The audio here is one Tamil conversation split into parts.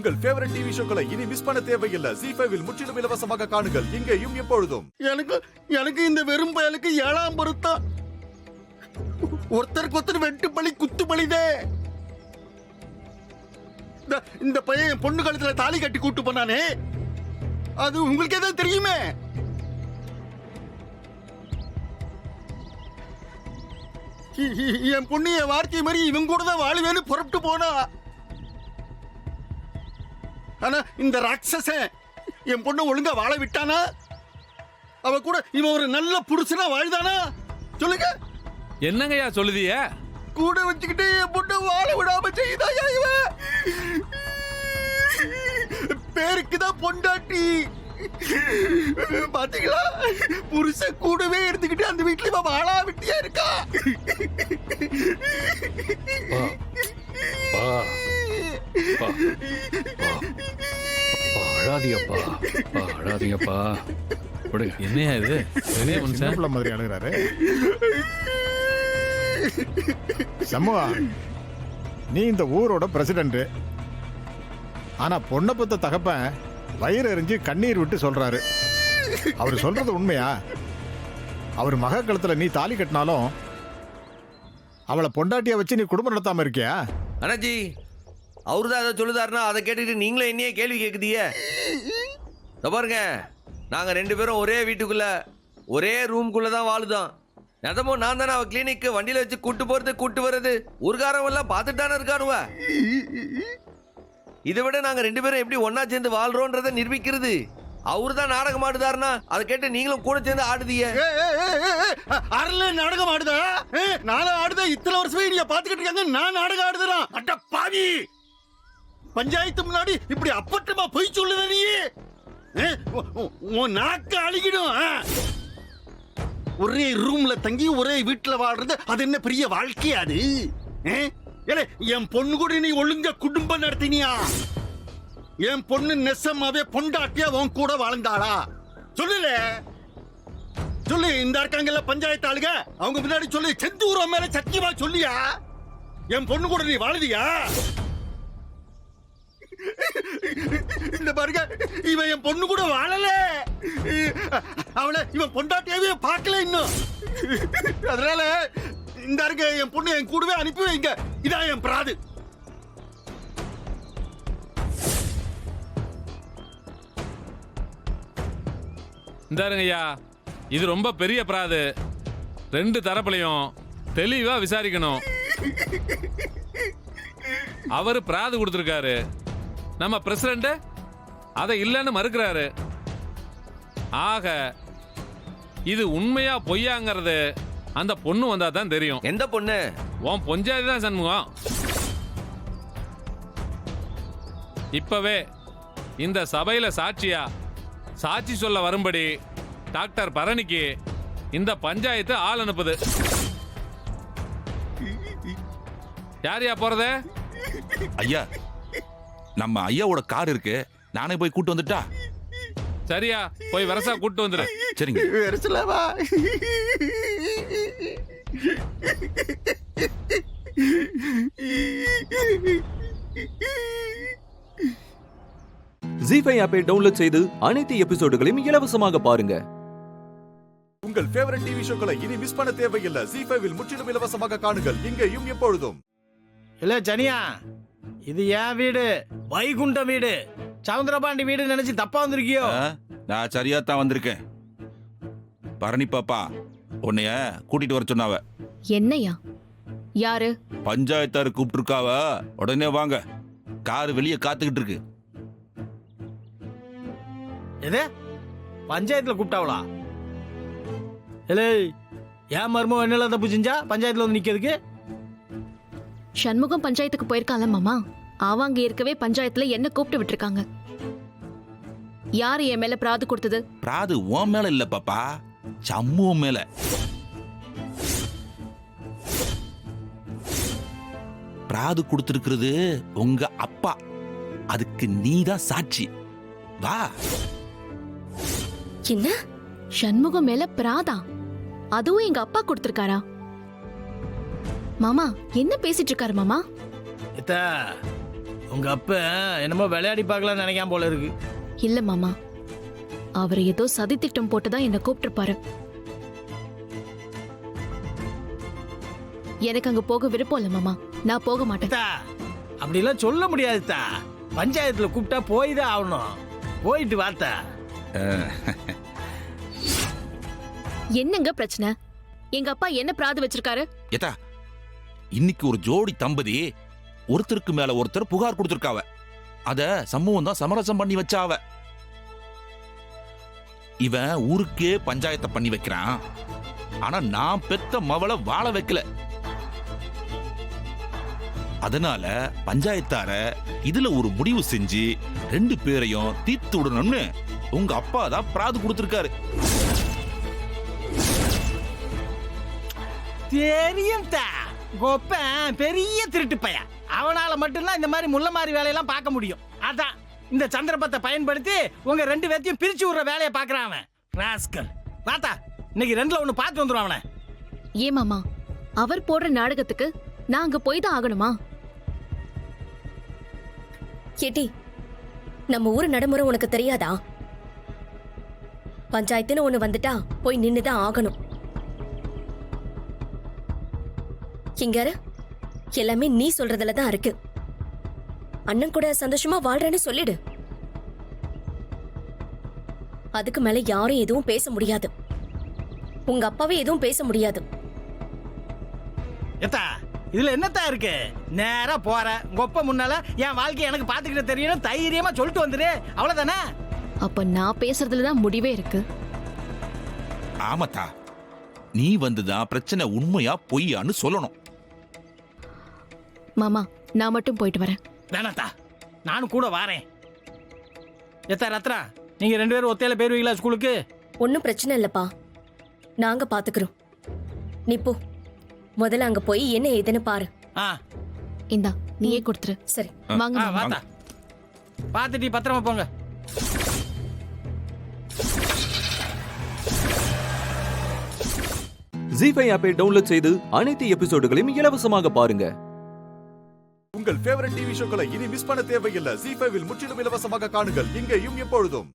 உங்கள் ஃபேவரட் டிவி ஷோக்களை இனி மிஸ் பண்ண தேவையில்லை. ZEE5 இல் முற்றிலும் இலவசமாக காணுங்கள், இங்கேயும் எப்பொழுதும். எனக்கு இந்த வெறும் பயலுக்கு 7ஆம் பொருத்தா ஒருத்தருக்கு ஒருத்தர் வெட்டு பலி குத்து பலிதே. இந்த பையன் என் பொண்ணு கழுத்துல தாலி கட்டி கூட்டு போனானே, அது உங்களுக்கு ஏதாவது தெரியுமே? என் பொண்ணு என் வார்த்தை மாதிரி இவங்க கூட தான் வாழுவேன்னு புறப்பட்டு போனா. ஆனா இந்த ராட்சசன் என் பொண்ணு ஒழுங்கா வாழ விட்டானா? அவ கூட இவன் ஒரு நல்ல புருஷனா வாழ்தானா? சொல்லுங்க. என்னங்கய்யா சொல்லுதிய? கூட வச்சுக்கிட்டு என் பொண்ணு வாழ விடாம செய்தாயா இவன்? பேருக்கு தான் பொண்டாட்டி. பாத்தீங்களா, புருஷன் கூடவே எடுத்துக்கிட்டு அந்த வீட்டுல இவன் வாழா விட்டியா இருக்கா. அழாதீங்கப்பா. என்னையா இது? சின்ன மாதிரி அழுகிறாரு. சமூகா, நீ இந்த ஊரோட பிரசிடண்ட். ஆனா பொண்ணை பத்த தகப்பன் வயிறு எறிஞ்சு கண்ணீர் விட்டு சொல்றாரு. அவர் சொல்றது உண்மையா? அவர் மக கழுத்துல நீ தாலி கட்டினாலும் அவளை பொண்டாட்டியா வச்சு நீ குடும்பம் நடத்தாம இருக்கியா? அண்ணாஜி, அவருதான் அதை சொல்லுதாருன்னா அதை கேட்டுட்டு நீங்களும் என்னையே கேள்வி கேட்குதீங்க. பாருங்க, நாங்கள் 2 பேரும் ஒரே வீட்டுக்குள்ள ஒரே ரூம்குள்ள தான் வாழுதோம். நிதமோ நான் தானே அவ கிளினிக்கு வண்டியில வச்சு கூட்டு போறது கூட்டு வர்றது ஊர்காரவெல்லாம் பார்த்துட்டு தானே இருக்கானுவ. இதை விட நாங்கள் 2 பேரும் எப்படி ஒன்னா சேர்ந்து வாழ்றோன்றதை நிரூபிக்கிறது. அவரு தான் நாடகம் ஆடுதாருன்னா அதை கேட்டு நீங்களும் கூட சேர்ந்து ஆடுதீங்க. அரல நாடகம் ஆடுதா? நானும் ஆடுதா. இத்தனை வருஷமே நீங்க பாத்துக்கிட்டு இருக்காங்க, நான் நாடகம் ஆடுதுறான். அட்ட பாவி, பஞ்சாயத்து முன்னாடி இப்படி அப்பட்டமா போய் சொல்லுத நீ? உன் நாக்கு அழுகிடும். ஒரே ரூம்ல தங்கி ஒரே வீட்டுல வாழ்றது அது என்ன பெரிய வாழ்க்கையா? அது என் பொண்ணு கூட நீ ஒழுங்கா குடும்பம் நடத்தினியா? என் பொண்ணு நெசமாவே பொண்டாட்டியா உன் கூட வாழ்ந்தாளா? சொல்லல சொல்லு. இந்த இருக்காங்கல்ல பஞ்சாயத்து ஆளுங்க, அவங்க முன்னாடி சொல்லி செந்தூரம் மேல சத்தியமா சொல்லியா என் பொண்ணு கூட நீ வாழுதியா? இந்த பாருங்க, இவன் என் பொண்ணு கூட வாழல. அவளை இவன் பொண்டாட்டியாவே பார்க்கல இன்னும். அதனால இந்த இருக்க என் பொண்ணு என் கூடவே அனுப்பி வைங்க. இதான் என் பிராது. இந்தாருங்கய்யா, இது ரொம்ப பெரிய பிராது. 2 தரப்புலையும் தெளிவா விசாரிக்கணும். அவரு பிராது கொடுத்திருக்காரு, நம்ம பிரசிடண்ட் அதை இல்லைன்னு மறுக்கிறாரு. ஆக இது உண்மையா பொய்யாங்கிறது அந்த பொண்ணு வந்தா தான் தெரியும். எந்த பொண்ணு? உன் பொஞ்சாதி தான் சண்முகம். இப்பவே இந்த சபையில சாட்சியா சாட்சி சொல்ல வரும்படி டாக்டர் பரணிக்கு இந்த பஞ்சாயத்து ஆள் அனுப்புது. யாரையா போறது? ஐயா, நம்ம ஐயாவோட கார் இருக்கு, நானே போய் கூட்டு வந்துட்டா? சரியா, போய் வரசா கூட்டு வந்துரு. சரிங்க. வரசலாவா? ZEE5 ஆப்பை டவுன்லோட் செய்து அனைத்து எபிசோடுகளையும் இலவசமாக பாருங்க. உங்கள் ஃபேவரட் டிவி ஷோக்களை இனி மிஸ் பண்ண தேவையில்லை. ZEE5 இல் முற்றிலும் இலவசமாக காணுங்கள், இங்கேயும் எப்பொழுதும். இல்ல ஜனியா, இது என் வீடு, வைகுண்ட வீடு. சவுந்தரபாண்டி வீடு நினைச்சு தப்பா வந்திருக்கியோ? நான் சரியா தான் வந்திருக்கேன். பரணி பாப்பா உன்னைய கூட்டிட்டு வர சொன்னாவ. என்னையா? யாரு? பஞ்சாயத்தாரு கூப்பிட்டுருக்காவ, உடனே வாங்க. கார் வெளியே காத்துக்கிட்டு இருக்கு. எது? பஞ்சாயத்துல கூப்பிட்டாவளா? இல்லை, ஏன் மர்மம் என்ன தப்பு செஞ்சா பஞ்சாயத்துல வந்து நிக்கிறதுக்கு? சண்முகம் பஞ்சாயத்துக்கு போயிருக்கான்ல மாமா, அவங்க இருக்கவே பஞ்சாயத்துல என்ன கூப்பிட்டு விட்டுருக்காங்க. யாரு என் மேல பிராது கொடுத்தது? பிராது உன் மேல இல்ல பாப்பா, சம்மு மேல. பிராது கொடுத்திருக்கிறது உங்க அப்பா, அதுக்கு நீதான் சாட்சி. வா. என்ன? சண்முகம் மேல பிராதா? அதுவும் எங்க அப்பா கொடுத்திருக்காரா? மாமா என்ன பேசிட்டு இருக்காரு மாமா? உங்க அப்ப என்னமோ விளையாடி பார்க்கலாம்னு நினைக்காம போல இருக்கு. இல்ல மாமா, அவர் ஏதோ சதித்திட்டம் போட்டுதான் என்ன கூப்பிட்டிருப்பாரு. எனக்கு அங்க போக விருப்பம் இல்ல மாமா, நான் போக மாட்டேன். தா, அப்படிலாம் சொல்ல முடியாது தா. பஞ்சாயத்துல கூப்பிட்டா போய் தான் ஆகணும். போயிட்டு வாத்தா. என்னங்க பிரச்சனை? எங்க அப்பா என்ன பிராது வச்சிருக்காரு? ஏத்தா இன்னைக்கு ஒரு ஜோடி தம்பதி ஒருத்தருக்கு மேல ஒருத்தர் புகார் கொடுத்திருக்காவ. அத சமூகம் தான் சமரசம் பண்ணி வச்சாவ. இவன் ஊருக்கே பஞ்சாயத்தை பண்ணி வைக்கிறான். ஆனா நான் பெத்த மவளை வாழ வைக்கல. அதனால பஞ்சாயத்தார இதுல ஒரு முடிவு செஞ்சு 2 பேரையும் தீர்த்து விடணும்னு உங்க அப்பா தான் பிராது கொடுத்திருக்காரு. தெரியும் தா. கோப்பன் பெரிய திருட்டு பையன். அவனால மட்டும்தான் இந்த மாதிரி முள்ள மாதிரி வேலையெல்லாம் பார்க்க முடியும். அதான் இந்த சந்திரபத்தை பயன்படுத்தி உங்க 2 பேர்த்தையும் பிரிச்சு விடுற வேலையை பார்க்கறான் அவன். ராஸ்கல். வாத்தா, இன்னைக்கு 2ல 1 பார்த்து வந்துரும் அவனை. ஏன் மாமா, அவர் போடுற நாடகத்துக்கு நான் அங்க போய் தான் ஆகணுமா? கேட்டி, நம்ம ஊர் நடைமுறை உனக்கு தெரியாதா? பஞ்சாயத்துன்னு ஒண்ணு வந்துட்டா போய் நின்னுதான் ஆகணும். இங்க எல்லாமே நீ சொல்றதுல தான் இருக்கு. அண்ணன் கூட சந்தோஷமா வாழ்றேன்னு சொல்லிடு. அதுக்கு மேல யாரும் எதுவும் பேச முடியாது. உங்க அப்பாவே எதுவும் பேச முடியாது. ஏத்தா, இதுல என்னத்தா இருக்கு? நேரா போற கொப்ப முன்னால என் வாழ்க்கையை எனக்கு பாத்துக்கிட்ட தெரியணும் தைரியமா சொல்லிட்டு வந்துரு. அவ்வளவுதானே? அப்ப நான் பேசுறதுலதான் முடிவே இருக்கு. ஆமாத்தா, நீ வந்துதான் பிரச்சனை உண்மையா பொய்யான்னு சொல்லணும். மாமா, நான் மட்டும் போயிட்டு வரேன். வேணாத்தா, நானும் கூட வாரேன். ஏத்தா ரத்னா, நீங்க 2 பேரும் ஒத்தையில போயிருவீங்களா ஸ்கூலுக்கு? ஒன்னும் பிரச்சனை இல்லப்பா, நாங்க பாத்துக்கிறோம். நீ போ, முதல்ல அங்க போய் என்ன ஏதுன்னு பாரு. இந்தா, நீயே கொடுத்துரு. சரி, வாங்க மாமா. வாத்தா, பாத்துட்டு பத்திரமா போங்க. ஜீ5 ஆப்பை டவுன்லோட் செய்து அனைத்து எபிசோடுகளையும் இலவசமாக பாருங்க. உங்கள் ஃபேவரட் டிவி ஷோக்களை இனி மிஸ் பண்ண தேவையில்லை. ஜீ5 முற்றிலும் இலவசமாக காணுங்கள், இங்கேயும் எப்பொழுதும்.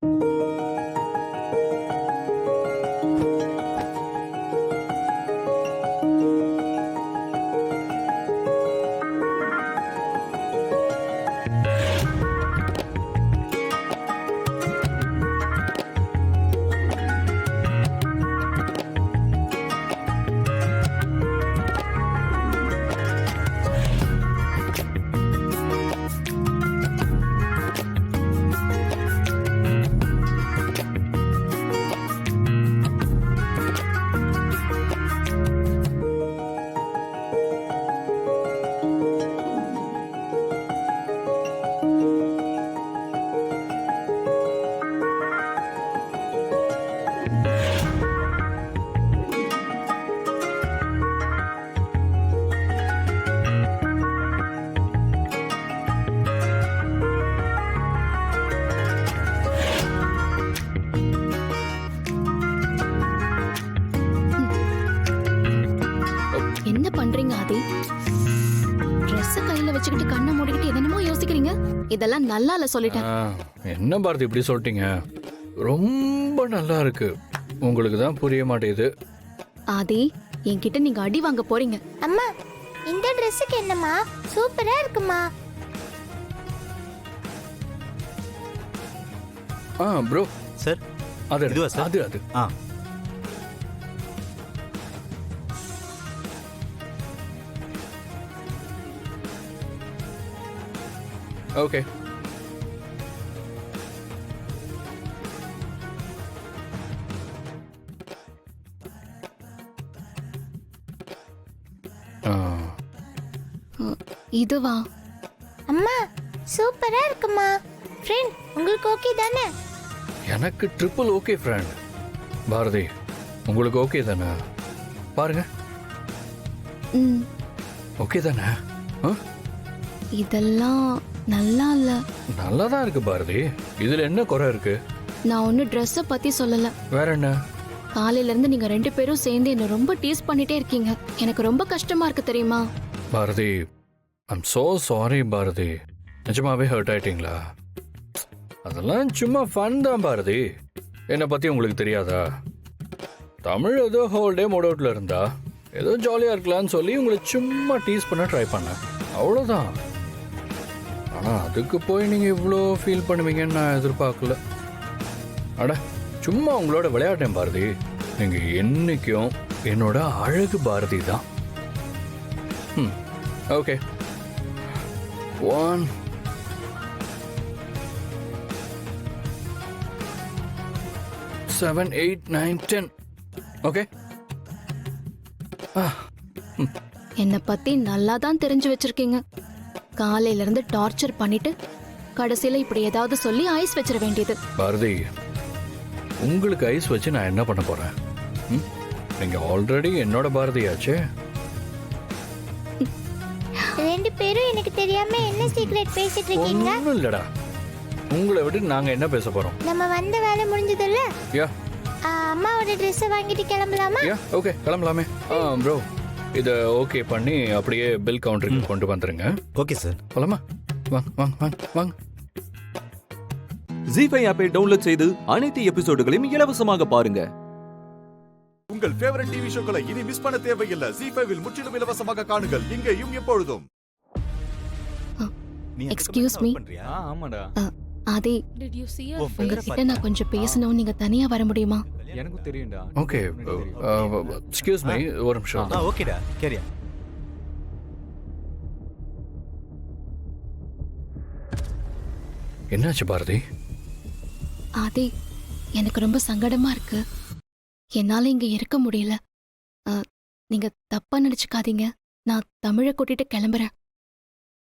என்ன பண்றீங்க ஆதி? Dress கையில வச்சுக்கிட்டு கண்ணை மூடிக்கிட்டு என்னமோ யோசிக்கிறீங்க. இதெல்லாம் நல்லா இல்ல சொல்லிட்டேன். என்ன பாரதி இப்படி சொல்லிட்டீங்க? ரொம்ப நல்லா இருக்கு. உங்களுக்கு தான் புரிய மாட்டேங்குது. ஆதி, என்கிட்ட நீங்க அடி வாங்க போறீங்க. அம்மா, இந்த Dressக்கு என்னம்மா? சூப்பரா இருக்குமா? ப்ரோ சார், அது இதுவா சார்? அது ஓகே. இதுவா? அம்மா, சூப்பரா இருக்குமா? ஃப்ரெண்ட், உங்களுக்கு ஓகே தானே? எனக்கு ட்ரிபிள் ஓகே ஃப்ரெண்ட். பாரதி, உங்களுக்கு ஓகே தானே? பாருங்க. ஓகே தானே? இதெல்லாம் நல்லா இல்ல. நல்லா தான் இருக்கு பாரதி. இதுல என்ன குறை இருக்கு? நான் ஒன்னும் ட்ரெஸ்ஸ பத்தி சொல்லல. வேற என்ன? காலையில இருந்து நீங்க 2 பேரும் சேர்ந்து என்ன ரொம்ப டீஸ் பண்ணிட்டே இருக்கீங்க. எனக்கு ரொம்ப கஷ்டமா இருக்கு தெரியுமா? Bharathi, I'm so sorry Bharathi. நிஜமாவே ஹர்ட் ஆயிட்டீங்களா? அதெல்லாம் சும்மா ஃபன் தான் பாரதி. என்னை பற்றி உங்களுக்கு தெரியாதா? தமிழ் ஏதோ ஹோல் டே மூட் அவுட்டில் இருந்தா ஏதோ ஜாலியாக இருக்கலாம்னு சொல்லி உங்களை சும்மா டீஸ் பண்ண ட்ரை பண்ணேன், அவ்வளோதான். ஆனால் அதுக்கு போய் நீங்கள் இவ்வளோ ஃபீல் பண்ணுவீங்கன்னு நான் எதிர்பார்க்கல. அட சும்மா உங்களோட விளையாட்டேன் பாரதி. நீங்கள் என்னைக்கும் என்னோட அழகு பாரதி தான். ஓகே 1 7 8 9 10. ஓகே. என்னை பத்தி நல்லா தான் தெரிஞ்சு வச்சிருக்கீங்க. காலையில இருந்து டார்ச்சர் பண்ணிட்டு கடைசியில இப்படி ஏதாவது சொல்லி ஐஸ் வச்சிட வேண்டியது. பாரதி, உங்களுக்கு ஐஸ் வச்சு நான் என்ன பண்ண போறேன்? நீங்க ஆல்ரெடி என்னோட பாரதியாச்சே. ரெண்டு பேரும் எனக்கு தெரியாம என்ன சீக்ரெட் பேசிட்டு இருக்கீங்க? ஒண்ணும் இல்லடா, உங்களை விட்டு நாங்க என்ன பேச போறோம்? நம்ம வந்த வேலை முடிஞ்சதுல்ல? யா அம்மாவோட Dress வாங்கிட்டு கிளம்பலாமா? யா ஓகே, கிளம்பலாமே. ப்ரோ, இதை ஓகே பண்ணி அப்படியே பில் கவுண்டருக்கு கொண்டு வந்துருங்க. Okay sir. போலாமா? வாங்க வாங்க வாங்க வாங்க. ஜி5 ஆப்பை டவுன்லோட் செய்து அனைத்து எபிசோடுகளையும் இலவசமாக பாருங்க. உங்கள் ஃபேவரட் டிவி ஷோக்களை இனி மிஸ் பண்ண தேவையில்லை. ஜி5 முற்றிலும் இலவசமாக காணுங்கள் இங்கேயும் எப்பொழுதும். Excuse me. ஆமாடா. ஆதி, உங்ககிட்ட நான் கொஞ்சம் பேசணும். நீங்க தனியா வர முடியுமா? எனக்கு தெரியும்டா. ஓகே, எக்ஸ்கியூஸ் மீ, ஒரு நிமிஷம். ஓகேடா, கேரியா. என்னாச்சு பாரதி? ஆதி, எனக்கு ரொம்ப சங்கடமா இருக்கு. என்னால இங்க இருக்க முடியல. நீங்க தப்பா நினைச்சுக்காதீங்க. நான் தமிழை கூட்டிட்டு கிளம்புறேன்.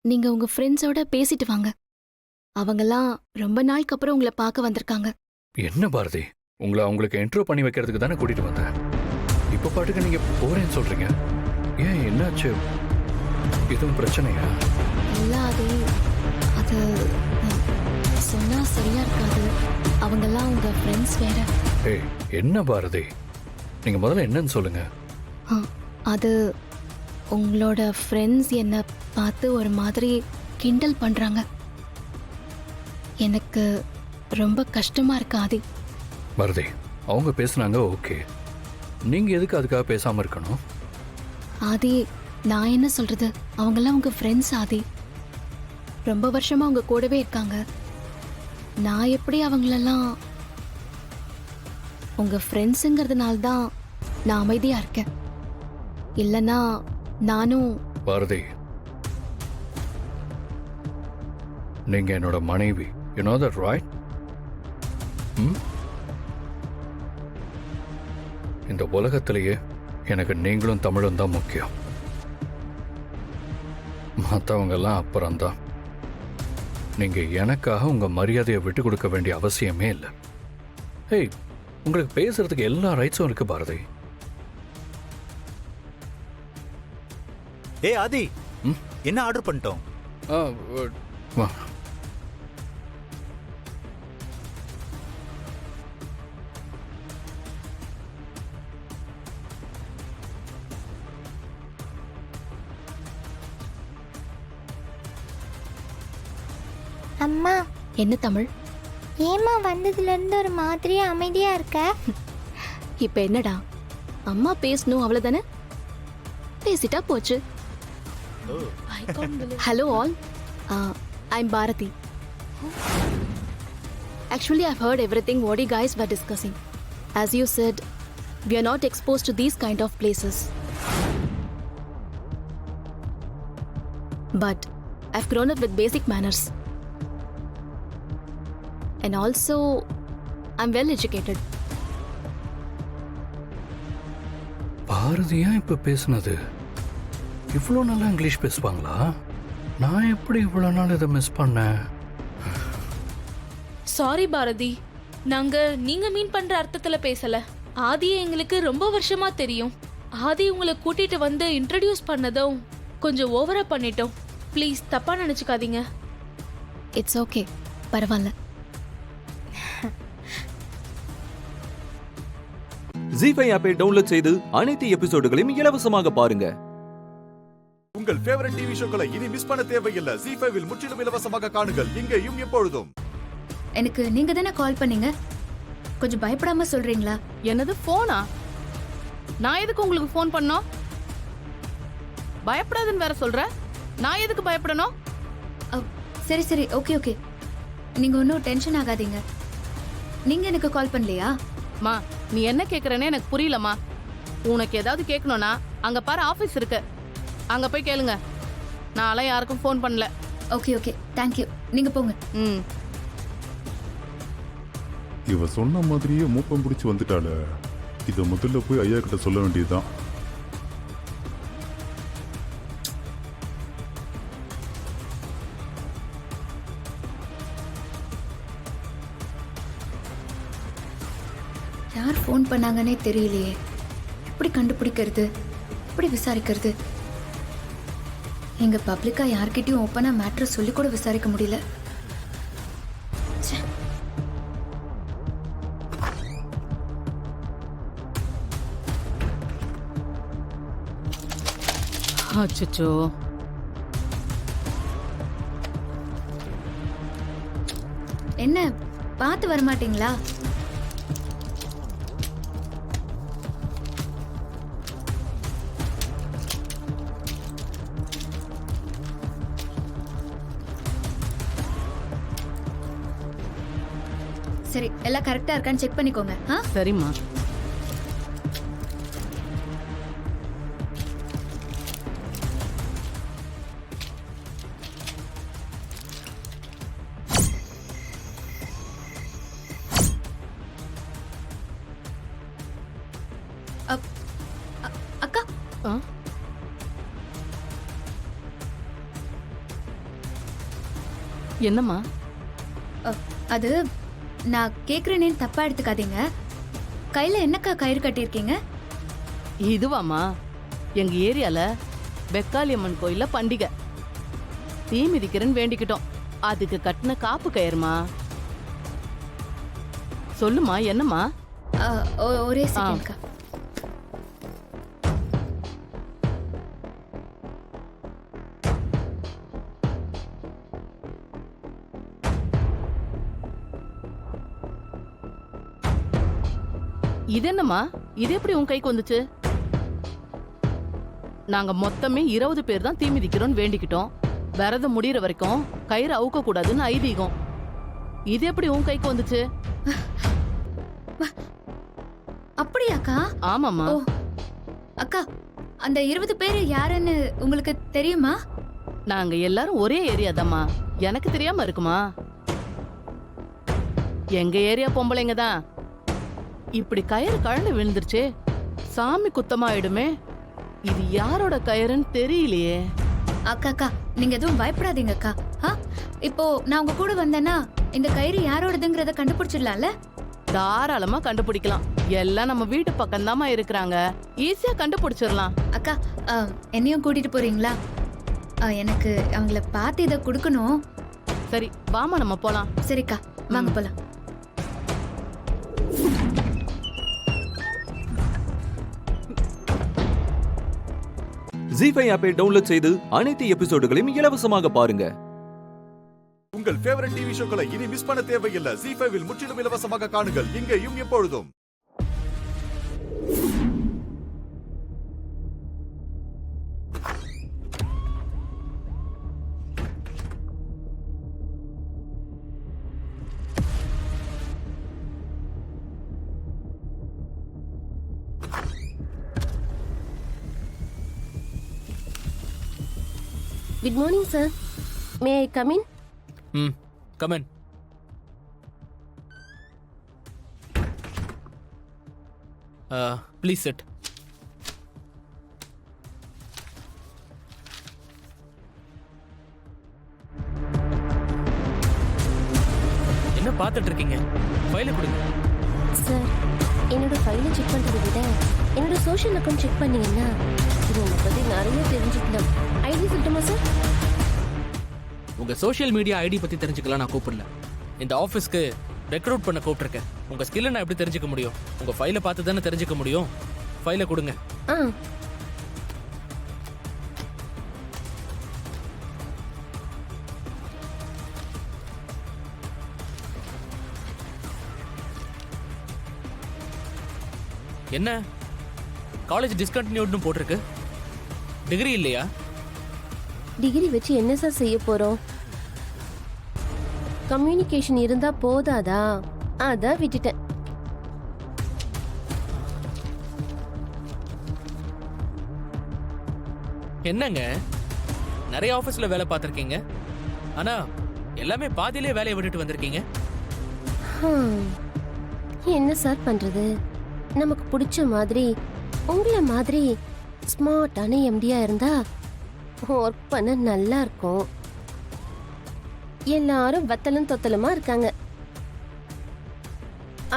நீங்க உங்க ஃப்ரெண்ட்ஸோட பேசிட்டு வாங்க. அவங்கெல்லாம் ரொம்ப நாளுக்கு அப்புறம் உங்களை பார்க்க வந்திருக்காங்க. என்ன பாரதி, உங்களை அவங்களுக்கு இன்ட்ரோ பண்ணி வைக்கிறதுக்கு தானே கூட்டிட்டு வந்தேன். இப்ப பாட்டுக்கு நீங்க போறேன்னு சொல்றீங்க. ஏன், என்னாச்சு? எதுவும் பிரச்சனையா? இல்ல ஆதி, அது சொன்னா சரியா இருக்காது. அவங்கெல்லாம் உங்க ஃப்ரெண்ட்ஸ் வேற. ஏய், என்ன பாரதி, நீங்க முதல்ல என்னன்னு சொல்லுங்க. அது உங்களோட ஃப்ரெண்ட்ஸ் என்னை பார்த்து ஒரு மாதிரி கிண்டல் பண்றாங்க. எனக்கு ரொம்ப கஷ்டமா இருக்கு ஆதி. பாரதி, அவங்க பேசுனாங்க, ஓகே. நீங்க எதுக்கு அதுக்காக பேசாம இருக்கணும்? ஆதி, நான் என்ன சொல்றது, அவங்கெல்லாம் உங்க ஃப்ரெண்ட்ஸ் ஆதி. ரொம்ப வருஷமா அவங்க கூடவே இருக்காங்க. நான் எப்படி அவங்களெல்லாம் உங்க ஃப்ரெண்ட்ஸுங்கிறதுனால தான் நான் அமைதியா இருக்கேன். இல்லைன்னா நானும். பாரதி, நீங்க என்னோட மனைவி. You know that, right? இந்த உலகத்திலேயே எனக்கு நீங்களும் தமிழும் தான் முக்கியம். மற்றவங்க எல்லாம் அப்புறம்தான். நீங்க எனக்காக உங்க மரியாதையை விட்டு கொடுக்க வேண்டிய அவசியமே இல்லை. ஏய், உங்களுக்கு பேசுறதுக்கு எல்லா ரைட்ஸும் இருக்கு பாரதி. ஏய் ஆதி, என்ன ஆர்டர் பண்ணிட்டோம்? வா. அம்மா. என்ன தமிழ்? ஏமா வந்ததுல இருந்து ஒரு மாதிரியா அமைதியா இருக்க? இப்ப என்னடா, அம்மா பேசணும் அவ்வளவுதானே, பேசிட்டா போச்சு. Hello all, I'm Bharathi. Actually, I've heard everything what you guys were discussing. As you said, we are not exposed to these kind of places. But I've grown up with basic manners. And also, I'm well educated. பாரதியா இப்ப பேசுனது? இவ்வளோ நல்லா இங்கிலீஷ் பேசுவாங்களா? நான் எப்படி இவ்வளோ நாள் இதை மிஸ் பண்ணேன்? சாரி பாரதி, நாங்க நீங்க மீன் பண்ற அர்த்தத்துல பேசல. ஆதியை எங்களுக்கு ரொம்ப வருஷமா தெரியும். ஆதி உங்களை கூட்டிட்டு வந்து இன்ட்ரடியூஸ் பண்ணதும் கொஞ்சம் ஓவரா பண்ணிட்டோம். ப்ளீஸ் தப்பா நினைச்சுக்காதீங்க. இட்ஸ் ஓகே, பரவாயில்ல. ஜி5 ஆப்பை டவுன்லோட் செய்து அனைத்து எபிசோடுகளையும் இலவசமாக பாருங்க. உங்கள் ஃபேவரட் டிவி ஷோக்களை இனி மிஸ் பண்ண தேவையில்லை. ஜீ5 இல் முற்றிலும் இலவசமாக காணுங்கள் இங்கேயும் எப்பொழுதும். எனக்கு நீங்க தானே கால் பண்ணீங்க, கொஞ்சம் பயப்படாம சொல்றீங்களா? என்னது போனா? நான் எதுக்கு உங்களுக்கு ஃபோன் பண்ணோம்? பயப்படாதுன்னு வேற சொல்ற. நான் எதுக்கு பயப்படணும்? சரி சரி, ஓகே ஓகே, நீங்க ஒன்றும் டென்ஷன் ஆகாதீங்க. நீங்க எனக்கு கால் பண்ணலையா? மா, நீ என்ன கேக்குறேன்னு எனக்கு புரியலம்மா. உனக்கு ஏதாவது கேட்கணும்னா அங்க பாரு ஆபீஸ் இருக்கு, அங்க போய் கேளுங்க. நான்லாம் யாருக்கும் ஃபோன் பண்ணல. Okay okay, thank you. நீங்க போங்க. ம். இவ சொன்ன மாதிரியே மூப்பம் பிடிச்சி வந்துட்டாள. இதை முதல்ல போய் ஐயா கிட்ட சொல்ல வேண்டியதுதான். யார் ஃபோன் பண்ணாங்கன்னே தெரியலையே. எப்படி கண்டுபிடிக்கிறது, எப்படி விசாரிக்கிறது? எங்க பப்ளிக்கா யார்கிட்டயும் ஓப்பனா மேட்ரு சொல்லி கூட விசாரிக்க முடியல. அச்சச்சோ. என்ன பார்த்து வரமாட்டீங்களா? சரி, எல்லாம் கரெக்டா இருக்கான்னு செக் பண்ணிக்கோங்க. சரிம்மா. அக்கா, என்னம்மா? அது நான் கேக்குறேனேன்னு தப்பா எடுத்துக்காதீங்க. கையில என்னக்கா கயிறு கட்டியிருக்கீங்க? இதுவாம்மா, எங்க ஏரியால பெக்காளியம்மன் கோயில்ல பண்டிகை. தீ மிதிக்கிறேன்னு வேண்டிக்கிட்டோம், அதுக்கு கட்டின காப்பு கயிறுமா. சொல்லுமா, என்னம்மா? ஒரே செகண்ட்க்கா. இது என்னம்மா? இது எப்படி உன் கைக்கு வந்துச்சு? நாங்க மொத்தமே 20 பேர் தான் தீ மிதிக்கிறோம்னு வேண்டிக்கிட்டோம். விரதம் முடியற வரைக்கும் கயிறு அவுக்க கூடாதுன்னு ஐதீகம். இது எப்படி உன் கைக்கு வந்துச்சு? அப்படியாக்கா? ஆமாம்மா. அக்கா, அந்த 20 பேர் யாருன்னு உங்களுக்கு தெரியுமா? நாங்க எல்லாரும் ஒரே ஏரியா தாம்மா, எனக்கு தெரியாம இருக்குமா? எங்க ஏரியா பொம்பளைங்க தான். இப்படி கயிறு கழண்டு விழுந்துருச்சே, சாமி குத்தமாயிடுமே. இது யாரோட கயிறுன்னு தெரியலையே. அக்கா அக்கா, நீங்க எதுவும் பயப்படாதீங்க அக்கா. இப்போ நான் உங்க கூட வந்தேன்னா இந்த கயிறு யாரோடதுங்கிறத கண்டுபிடிச்சிடலாம்ல? தாராளமா கண்டுபிடிக்கலாம். எல்லாம் நம்ம வீட்டு பக்கம் தாமா இருக்கிறாங்க, ஈஸியா கண்டுபிடிச்சிடலாம். அக்கா, என்னையும் கூட்டிட்டு போறீங்களா? எனக்கு அவங்கள பார்த்து இதை கொடுக்கணும். சரி வாமா, நம்ம போலாம். சரிக்கா, வாங்க போலாம். ஜீ5 ஆப்பை டவுன்லோட் செய்து அனைத்து எபிசோடுகளையும் இலவசமாக பாருங்க. உங்கள் ஃபேவரட் டிவி ஷோக்களை இனி மிஸ் பண்ண தேவையில்லை. ஜீ5 இல் முற்றிலும் இலவசமாக காணுங்கள் இங்கேயும் எப்பொழுதும். Good morning sir. May I come in? Come in. Please sit. என்ன பார்த்துட்டு இருக்கீங்க? ஃபைலை கொடுங்க. சார், என்னோட ஃபைலை செக் பண்ணுறதை விட என்னோட சோஷியல் அக்கௌண்ட் செக் பண்ணீங்கன்னா இது உங்களை பற்றி நிறைய தெரிஞ்சுக்கலாம். ஐடி சொல்லட்டுமா சார்? உங்க சோஷியல் மீடியா ஐடி பத்தி தெரிஞ்சுக்கலாம் நான் கூப்பிடல. இந்த ஆஃபீஸ்க்கு ரெக்ரூட் பண்ண கூப்பிட்டுருக்கேன். உங்க ஸ்கில்லை நான் எப்படி தெரிஞ்சுக்க முடியும்? உங்க ஃபைலை பார்த்து தானே தெரிஞ்சுக்க முடியும். ஃபைலை கொடுங்க. என்ன காலேஜ் டிஸ்கண்டினியூட்னு போட்டிருக்கு? டிகிரி இல்லையா? டிகிரி வச்சு என்ன சார் செய்ய போறோம்? கம்யூனிகேஷன் இருந்தா போதாதா? அதான் விட்டுட்டேன். என்னங்க நிறைய ஆபீஸ்ல வேலை பார்த்திருக்கீங்க, ஆனா எல்லாமே பாதியிலே வேலையை விட்டுட்டு வந்திருக்கீங்க. என்ன சார் பண்றது? நமக்கு பிடிச்ச மாதிரி உங்களை மாதிரி ஸ்மார்ட்டான எம்டியா இருந்தா ஒர்க் பண்ண நல்லா இருக்கும். எல்லாரும் வத்தலும் தொத்தலுமா இருக்காங்க.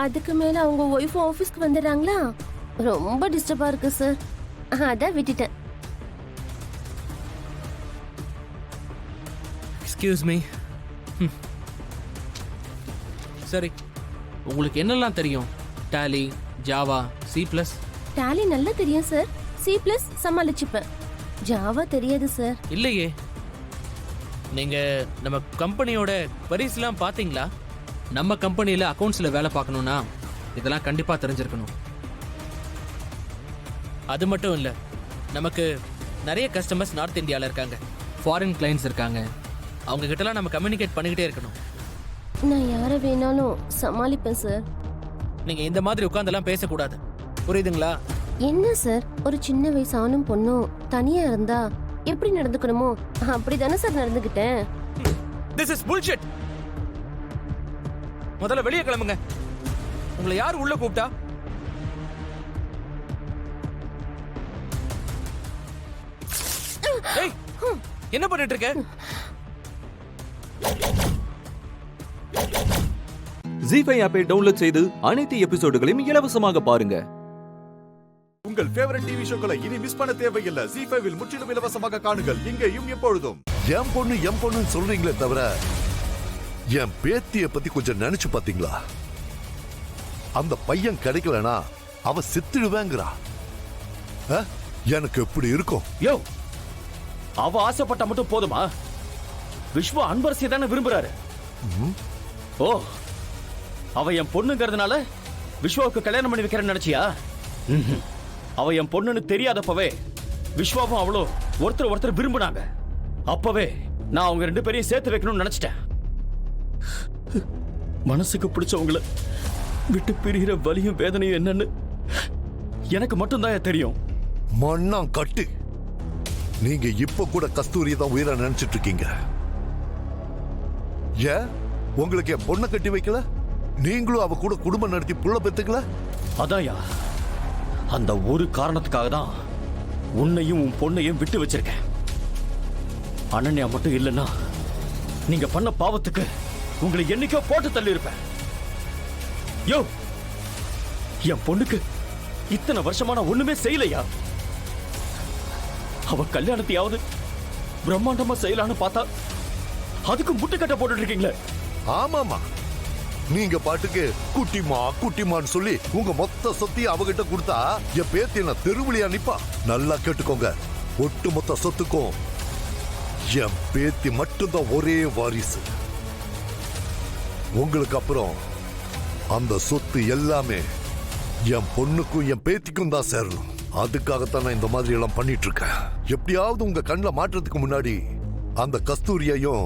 அதுக்கு மேல அவங்க ஒய்ஃப் ஆபீஸ்க்கு வந்துடுறாங்களா, ரொம்ப டிஸ்டர்பா இருக்கு சார். அதான் விட்டுட்டேன். Excuse me. சரி, உங்களுக்கு என்னெல்லாம் தெரியும்? Tally, Java, C++? டாலி நல்லா தெரியும் சார். C+ சமாளிச்சுப்பேன். ஜாவா தெரியாது சார். இல்லையே. நீங்க நம்ம கம்பெனியோட queries-லாம் பாத்தீங்களா? நம்ம கம்பெனியில அக்கவுண்ட்ஸ்ல வேலை பார்க்கணும்னா இதெல்லாம் கண்டிப்பா தெரிஞ்சிருக்கணும். அது மட்டும் இல்ல, நமக்கு நிறைய கஸ்டமர்ஸ் நார்த் இந்தியால இருக்காங்க, ஃபாரின் கிளைண்ட்ஸ் இருக்காங்க. அவங்க கிட்டலாம் நம்ம கம்யூனிகேட் பண்ணிக்கிட்டே இருக்கணும். நான் யாரை வேணாலும் சமாளிப்பேன் சார். நீங்க இந்த மாதிரி உட்கார்ந்தெல்லாம் பேசக்கூடாது, புரியுதுங்களா? என்ன சார், ஒரு சின்ன வயசு ஆணும் பொண்ணும் தனியா இருந்தா எப்படி நடந்துக்கணுமோ அப்படிதானே சார் நடந்துக்கிட்டேன். This is bullshit. முதல்ல வெளியே கிளம்புங்க. உங்களை யார் உள்ள கூப்பிட்டா? ஏய், என்ன பண்ணிட்டு இருக்க? ஜீ5 ஆப்பை டவுன்லோட் செய்து அனைத்து எபிசோடுகளையும் இலவசமாக பாருங்க. உங்கள் ஃபேவரட் டிவி ஷோக்களை இனி மிஸ் பண்ண தேவையில்லை. ஜீ5 முற்றிலும் இலவசமாக காணுங்கள், இங்கேயும் எப்பொழுதும். என் பொண்ணு சொல்றீங்களே தவிர என் பேத்திய பத்தி கொஞ்சம் நினைச்சு பாத்தீங்களா? அந்த பையன் கிடைக்கலனா அவ செத்துடுவேங்கிறா. எனக்கு எப்படி இருக்கும்? யோ, அவ ஆசைப்பட்ட மட்டும் போதுமா? விஸ்வா அன்பரசியை தானே விரும்புறாரு. ஓ, அவ என் பொண்ணுங்கிறதுனால விஸ்வாவுக்கு கல்யாணம் பண்ணி வைக்கிறேன்னு நினைச்சியா? அவ என் பொண்ணுன்னு தெரியாதப்பவே விஸ்வாவும் அவளோ ஒருத்தர் விரும்பினாங்க. அப்பவே நான் அவங்க 2 பேரையும் சேர்த்து வைக்கணும்னு நினைச்சிட்டேன். மனசுக்கு பிடிச்சவங்கள விட்டு பிரிகிற வலியும் வேதனையும் என்னன்னு எனக்கு மட்டும்தான் தெரியும். மண்ணாம் கட்டு. நீங்க இப்ப கூட கஸ்தூரி தான் உயிரை நினைச்சிட்டு இருக்கீங்க. ஏன் உங்களுக்கு என் பொண்ணை கட்டி வைக்கல? நீங்களும் அவ கூட குடும்பம் நடத்தி புள்ள பெத்துக்கல? அதான்யா, அந்த ஒரு காரணத்துக்காக தான் உன்னையும் உன் பொண்ணையும் விட்டு வச்சிருக்கேன். அனன்யா மட்டும் இல்லைன்னா நீங்க பண்ண பாவத்துக்கு உங்களை என்னைக்கோ போட்டு தள்ளி இருப்பேன். யோ, என் பொண்ணுக்கு இத்தனை வருஷமா நான் ஒண்ணுமே செய்யலையா? அவ கல்யாணத்தையாவது பிரம்மாண்டமா செய்யலான்னு பார்த்தா அதுக்கு முட்டுக்கட்டை போட்டுட்டு இருக்கீங்களே. ஆமாமா, நீங்க பாட்டுக்கு குட்டிமான்னு சொல்லி உங்க மொத்த சொத்தையும் அவகிட்ட கொடுத்தா என் பேத்தி நான் தெருவிலியா நிப்பா? நல்லா கேட்டுக்கோங்க, ஒட்டு மொத்த சொத்துக்கும் என் பேத்தி மட்டும்தான் ஒரே வாரிசு. உங்களுக்கு அப்புறம் அந்த சொத்து எல்லாமே என் பொண்ணுக்கும் என் பேத்திக்கும் தான் சேரணும். அதுக்காகத்தான் நான் இந்த மாதிரி எல்லாம் பண்ணிட்டு இருக்கேன். எப்படியாவது உங்க கண்ணில் மாற்றத்துக்கு முன்னாடி அந்த கஸ்தூரியையும்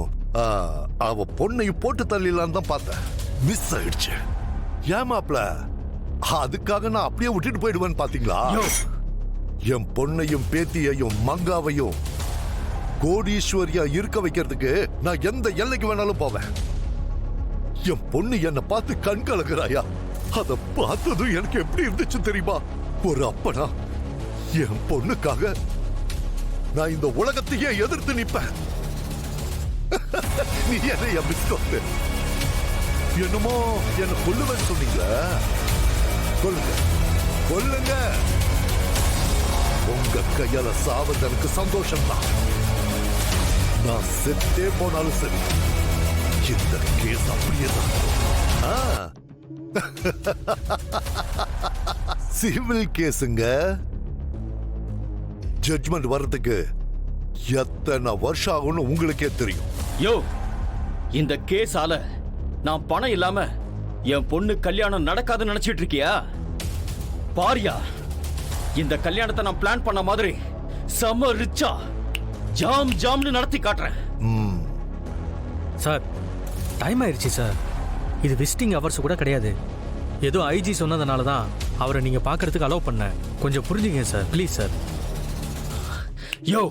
அவ பொண்ணையும் போட்டு தள்ளிடலான்னு தான் பார்த்தேன். மிஸ் ஆயிடுச்சு. ஏமாப்ல, அதுக்காக நான் அப்படியே விட்டுட்டு போயிடுவேன்னு பாத்தீங்களா? என் பொண்ணையும் பேத்தியையும் மங்காவையும் கோடீஸ்வரியா இருக்க வைக்கிறதுக்கு நான் எந்த எல்லைக்கு வேணாலும் போவேன். என் பொண்ணு என்னை பார்த்து கண் கலங்குறாயா? அதை பார்த்ததும் எனக்கு எப்படி இருந்துச்சு தெரியுமா? ஒரு அப்பனா என் பொண்ணுக்காக நான் இந்த உலகத்தையே எதிர்த்து நிப்பேன். நீ என்ன பிஸ்கோட்டு என்னமோ என்ன கொல்லுவேன்னு சொன்னீங்களா? கொல்லுங்க. உங்க கையால சாவது எனக்கு சந்தோஷம் தான். நான் செத்தே போனாலும் சரி, இந்த கேஸ் அப்படியே தான். சிவில் கேஸுங்க. ஜட்ஜ்மெண்ட் வர்றதுக்கு எத்தனை வருஷம் ஆகும்னு உங்களுக்கே தெரியும். யோ, இந்த கேஸால நான் பணம் இல்லாம என் பொண்ணு கல்யாணம் நடக்காதுன்னு நினைச்சிட்டு இருக்கியா? பாரியா, இந்த கல்யாணத்தை நான் பிளான் பண்ண மாதிரி செம ரிச்சா ஜாம் ஜாம்னு நடத்தி காட்டுறேன். சார் டைம் ஆயிடுச்சு சார். இது விசிட்டிங் ஹவர்ஸ் கூட கிடையாது. ஏதோ ஐஜி சொன்னதுனால தான் அவரை நீங்க பார்க்கறதுக்கு அலோவ் பண்ணேன். கொஞ்சம் புரிஞ்சுங்க சார், ப்ளீஸ் சார். யோ,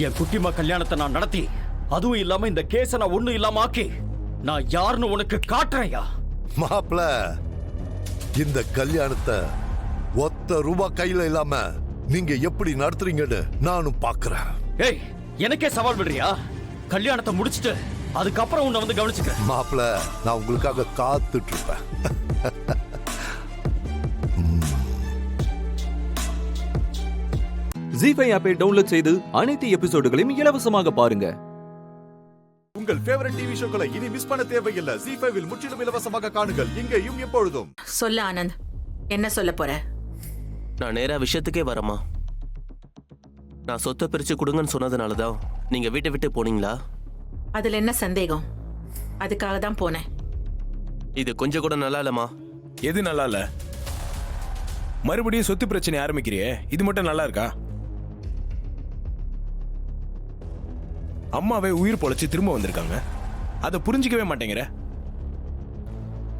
என் குட்டிமா கல்யாணத்தை நான் நடத்தி, அதுவும் இல்லாம இந்த கேஸை நான் ஒண்ணும் இல்லாம ஆக்கி, நான் யாருன்னு உனக்கு காட்டுறேன்யா. மாப்பிள, இந்த கல்யாணத்தை ஒத்த ரூபா கையில இல்லாம நீங்க எப்படி நடத்துறீங்கன்னு நானும் பாக்குறேன். ஏய், எனக்கே சவால் விடுறியா? கல்யாணத்தை முடிச்சிட்டு அதுக்கப்புறம் உன்னை வந்து கவனிச்சுக்கிறேன். மாப்பிள, நான் உங்களுக்காக காத்துட்டு இருப்பேன். ஜி5 ஆப்பை டவுன்லோட் செய்து அனைத்து எபிசோடுகளையும் இலவசமாக பாருங்க. உங்கள் ஃபேவரட் டிவி ஷோக்களை இனி மிஸ் பண்ண தேவையில்லை. ஜி5 முற்றிலும் இலவசமாக காணுங்கள், இங்கேயும் எப்பொழுதும். சொல்ல ஆனந்த், என்ன சொல்ல போற? நான் நேரா விஷயத்துக்கே வரமா. நான் சொத்தை பிரிச்சு கொடுங்கன்னு சொன்னதுனால தான் நீங்க வீட்டை விட்டு போனீங்களா? அதுல என்ன சந்தேகம்? அதுக்காக தான் போனேன். இது கொஞ்சம் கூட நல்லா இல்லம்மா. எது நல்லா இல்ல? மறுபடியும் சொத்து பிரச்சனை ஆரம்பிக்கிறியே, இது மட்டும் நல்லா இருக்கா? அம்மாவே உயிர் பொழைச்சு திரும்ப வந்திருக்காங்க, அதை புரிஞ்சிக்கவே மாட்டேங்கிற.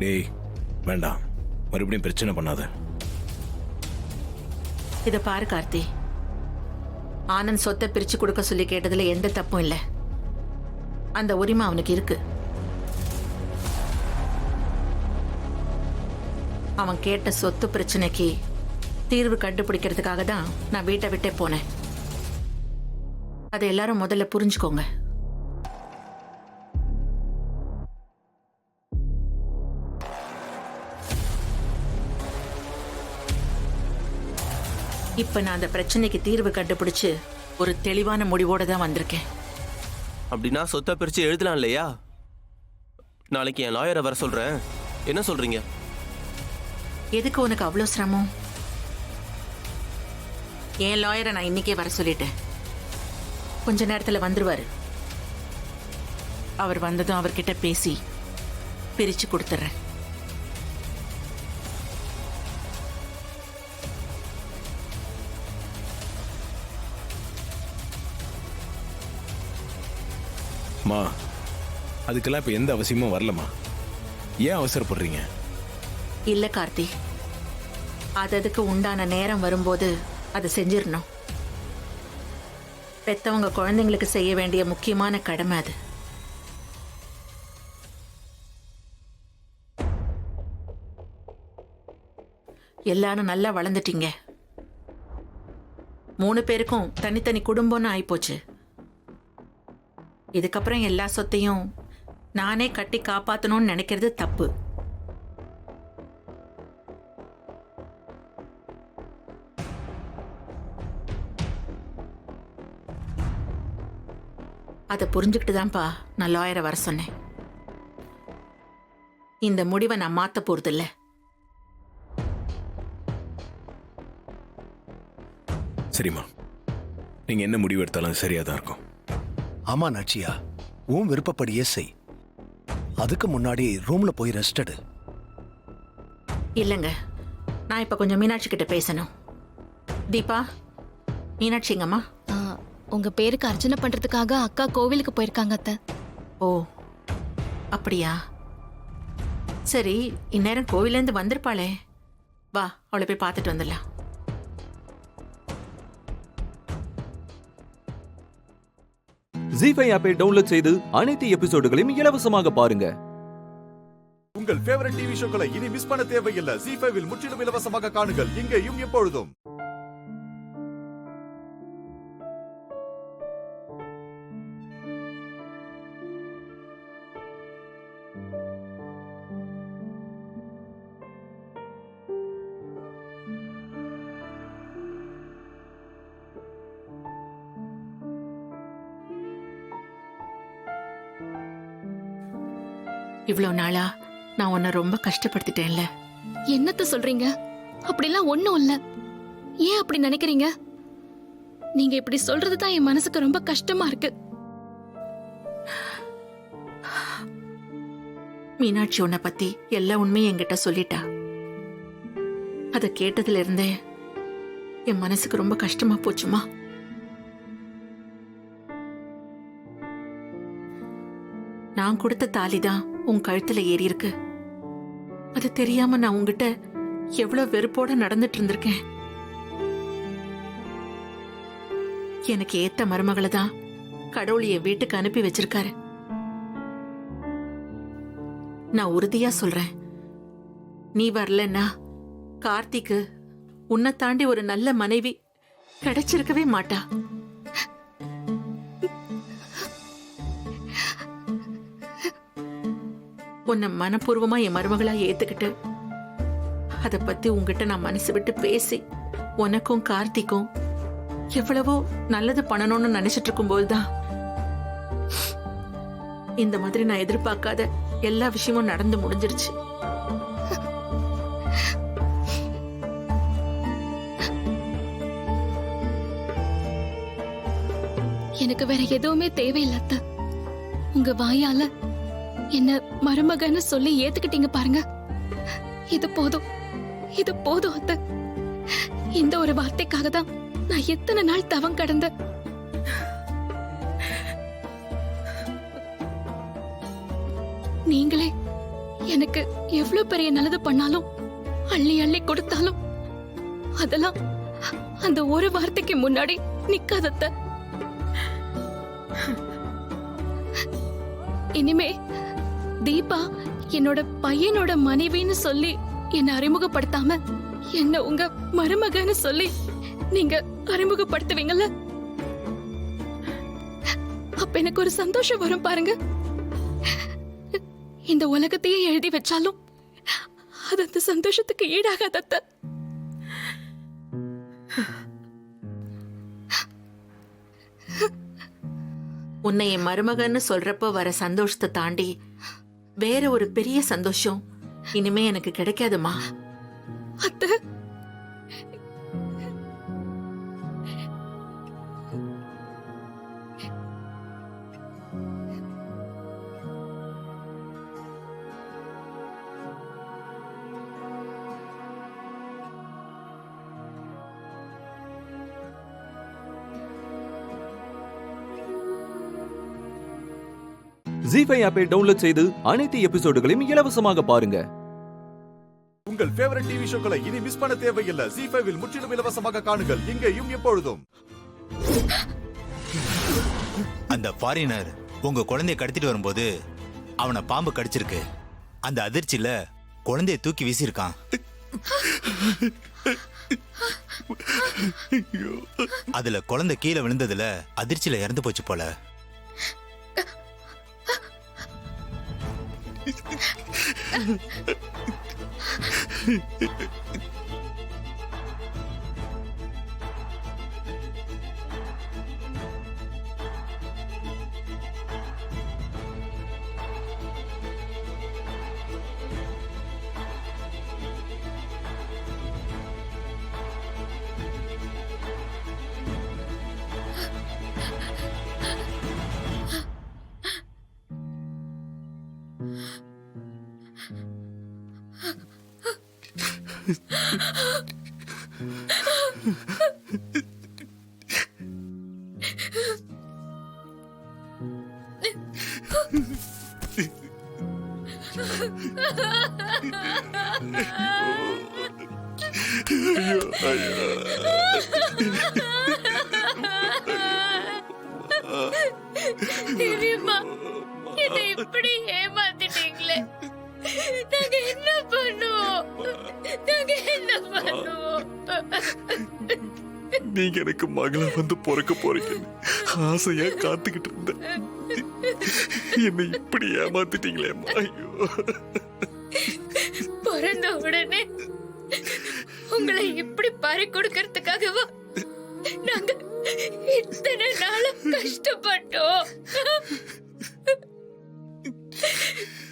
டேய் வேண்டாம், மறுபடியும் பிரச்சனை பண்ணாத. இத பாரு கார்த்தி, ஆனந்த் சொத்தை பிரிச்சு கொடுக்க சொல்லி கேட்டதுல எந்த தப்பும் இல்ல. அந்த உரிமை அவனுக்கு இருக்கு. அவன் கேட்ட சொத்து பிரச்சனைக்கு தீர்வு கண்டுபிடிக்கிறதுக்காக தான் நான் வீட்டை விட்டே போனேன். அதை எல்லாரும் முதல்ல புரிஞ்சுக்கோங்க. இப்ப நான் அந்த பிரச்சனைக்கு தீர்வு கண்டுபிடிச்சு ஒரு தெளிவான முடிவோட தான் வந்திருக்கேன். அப்படின்னா சொத்தை பிரிச்சு எழுதலாம் இல்லையா? நாளைக்கு என் லாயரை வர சொல்றேன், என்ன சொல்றீங்க? எதுக்கு உனக்கு அவ்வளோ சிரமம்? என் லாயரை நான் இன்னைக்கே வர சொல்லிட்டேன். கொஞ்ச நேரத்தில் வந்துருவாரு. அவர் வந்ததும் அவர்கிட்ட பேசி பிரிச்சு கொடுத்துட்றேன். மா, அதுக்கெல்லாம் இப்ப எந்த அவசியமும் வரலமா. ஏன் அவசரப்படுறீங்க? இல்ல கார்த்தி, அதுக்கு உண்டான நேரம் வரும்போது அதை செஞ்சிடணும். பெத்தவங்க குழந்தைங்களுக்கு செய்ய வேண்டிய முக்கியமான கடமை அது. எல்லாரும் நல்லா வளர்ந்துட்டீங்க. 3 பேருக்கும் தனித்தனி குடும்பம்னு ஆயிப்போச்சு. இதுக்கப்புறம் எல்லா சொத்தையும் நானே கட்டி காப்பாற்றணும்னு நினைக்கிறது தப்பு. அதை புரிஞ்சுக்கிட்டு தான்ப்பா நான் லாயரை வர சொன்னேன். இந்த முடிவை நான் மாற்ற போறதில்ல. சரிம்மா, நீங்க என்ன முடிவு எடுத்தாலும் சரியா தான் இருக்கும். ஆமா நாச்சியா, உன் விருப்பப்படியே செய். அதுக்கு முன்னாடி ரூம்ல போய் ரெஸ்ட் எடு. இல்லைங்க, நான் இப்ப கொஞ்சம் மீனாட்சி கிட்ட பேசணும். தீபா, மீனாட்சிங்கம்மா. உங்க பேருக்கு அர்ச்சனை பண்றதுக்காக அக்கா கோவிலுக்கு போயிருக்காங்க அத்தை. ஓ அப்படியா? சரி, இந்நேரம் கோவிலேருந்து வந்திருப்பாளே. வா, அவளை போய் பார்த்துட்டு வந்துடலாம். ஜி5 ஆப்பை டவுன்லோட் செய்து அனைத்து எபிசோடுகளையும் இலவசமாக பாருங்க. உங்கள் ஃபேவரட் டிவி ஷோக்களை இனி மிஸ் பண்ண தேவையில்லை. ஜி5 முற்றிலும் இலவசமாக காணுங்கள், இங்கேயும் எப்பொழுதும். இவ்வளவு நாளா நான் உன்னை ரொம்ப கஷ்டப்படுத்திட்டேன்ல. என்னத்த சொல்றீங்க? அப்படிலாம் ஒண்ணும் இல்ல. ஏன் அப்படி நினைக்கிறீங்க? நீங்க இப்படி சொல்றதுதான் என் மனசுக்கு ரொம்ப கஷ்டமா இருக்கு. மீனாட்சி உன்னை பத்தி எல்லா உண்மையும் என்கிட்ட சொல்லிட்டா. அதை கேட்டதுல இருந்தே என் மனசுக்கு ரொம்ப கஷ்டமா போச்சுமா. நான் கொடுத்த தாலிதான் உன் கழுத்துல ஏறி இருக்கு. அது தெரியாம நான் உங்ககிட்ட எவ்வளவு வெறுப்போட நடந்துட்டு இருந்திருக்கேன். எனக்கு ஏத்த மருமகளை தான் கடவுள் என் வீட்டுக்கு அனுப்பி வச்சிருக்காரு. நான் உறுதியா சொல்றேன், நீ வரலன்னா கார்த்திக்கு உன்னை தாண்டி ஒரு நல்ல மனைவி கிடைச்சிருக்கவே மாட்டா. உன்னை மனப்பூர்வமா என் மருமகளா ஏத்துக்கிட்டு அத பத்தி உங்ககிட்ட நான் மனசு விட்டு பேசி உனக்கும் கார்த்திக்கும் எவ்வளவோ நல்லது பண்ணணும்னு நினைச்சிட்டு இருக்கும் போதுதான் இந்த மாதிரி நான் எதிர்பார்க்காத எல்லா விஷயமும் நடந்து முடிஞ்சிருச்சு. எனக்கு வேற எதுவுமே தேவையில்ல அத்தை. உங்க வாயால என்ன மருமகன்னு சொல்லி ஏத்துக்கிட்டீங்க பாருங்க. இது போதும், இது போதும் அத்தை. இந்த ஒரு வார்த்தைக்காக தான் நான் எத்தனை நாள் தவம் கடந்த. நீங்களே எனக்கு எவ்வளவு பெரிய நல்லது பண்ணாலும் அள்ளி அள்ளி கொடுத்தாலும் அதெல்லாம் அந்த ஒரு வார்த்தைக்கு முன்னாடி நிக்காதத்த. இனிமே தீபா என்னோட பையனோட மனைவின்னு சொல்லி என்ன அறிமுகப்படுத்தாம என்ன உங்க மருமகன்னு சொல்லி நீங்க அறிமுகப்படுத்துவீங்கல்ல, அப்ப எனக்கு ஒரு சந்தோஷம் வரும் பாருங்க. இந்த உலகத்தையே எழுதி வச்சாலும் அது அந்த சந்தோஷத்துக்கு ஈடாகாதத்த. உன்னை என் மருமகன்னு சொல்றப்போ வர சந்தோஷத்தை தாண்டி வேற ஒரு பெரிய சந்தோஷம் இனிமே எனக்கு கிடைக்காதுமா. அத்தை, ஜீ5 ஆப்பை டவுன்லோட் செய்து அனைத்து எபிசோடுகளையும் இலவசமாக பாருங்க. உங்கள் ஃபேவரட் டிவி ஷோக்களை இனி மிஸ் பண்ண தேவையில்லை. ஜீ5 முற்றிலும் இலவசமாக காணுங்கள், இங்கேயும் எப்பொழுதும். அந்த ஃபாரினர் உங்க குழந்தைய கடத்திட்டு வரும்போது அவனை பாம்பு கடிச்சிருக்கு. அந்த அதிர்ச்சியில குழந்தைய தூக்கி வீசியிருக்கான். அதுல குழந்தை கீழே விழுந்ததுல அதிர்ச்சியில இறந்து போச்சு போல. என்னை இப்படி ஏமாத்திட்டீங்களே, நாங்க என்ன பண்ணுவோம்? நாங்க என்ன பண்ணுவோம்? நீங்க எனக்கு மகளா வந்து பிறக்க போறீங்கன்னு ஆசையா காத்துக்கிட்டு இருந்தேன். என்னை இப்படி ஏமாத்திட்டீங்களே. ஐயோ, பிறந்த உடனே உங்களை இப்படி பறி கொடுக்கறதுக்காகவா நாங்க இத்தனை நாளும் கஷ்டப்பட்டோம்?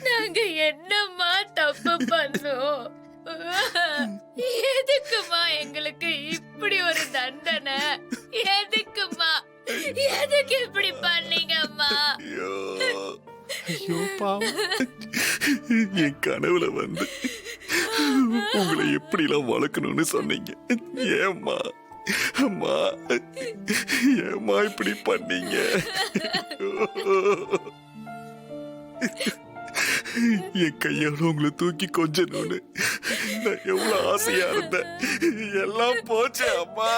நாங்க என்னம்மா தப்பு பண்ணோம்? எதுக்குமா எங்களுக்கு இப்படி ஒரு தண்டனை? எதுக்குமா? எதுக்கு இப்படி பண்ணீங்கம்மா? ஐயோ பாவம், என் கனவுல வந்து உங்களை எப்படிலாம் வளர்க்கணும்னு சொன்னீங்க. ஏம்மா அம்மா, ஏம்மா இப்படி பண்ணீங்க? என் கையால உங்களை தூக்கி கொஞ்சணும்னு நான் எவ்வளவு ஆசையா இருந்தேன். எல்லாம் போச்சு அம்மா.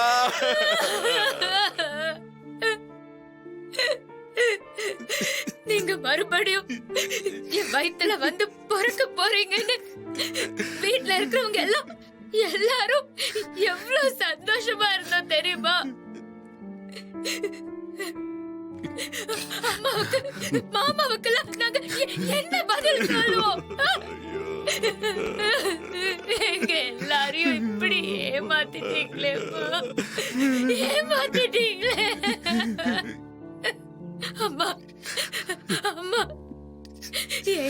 நீங்க மறுபடியும் என் வயித்துல வந்து பிறக்க போறீங்கன்னு வீட்டுல இருக்கிறவங்க எல்லாரும் எவ்வளவு சந்தோஷமா இருந்தோம் தெரியுமா? மாமாவுக்கெல்லாம் நாங்க என்ன பதில் சொல்லுவோம்? எங்க எல்லாரையும் இப்படி ஏமாத்திட்டீங்களேம்மா, ஏமாத்திட்டீங்களே. அம்மா அம்மா,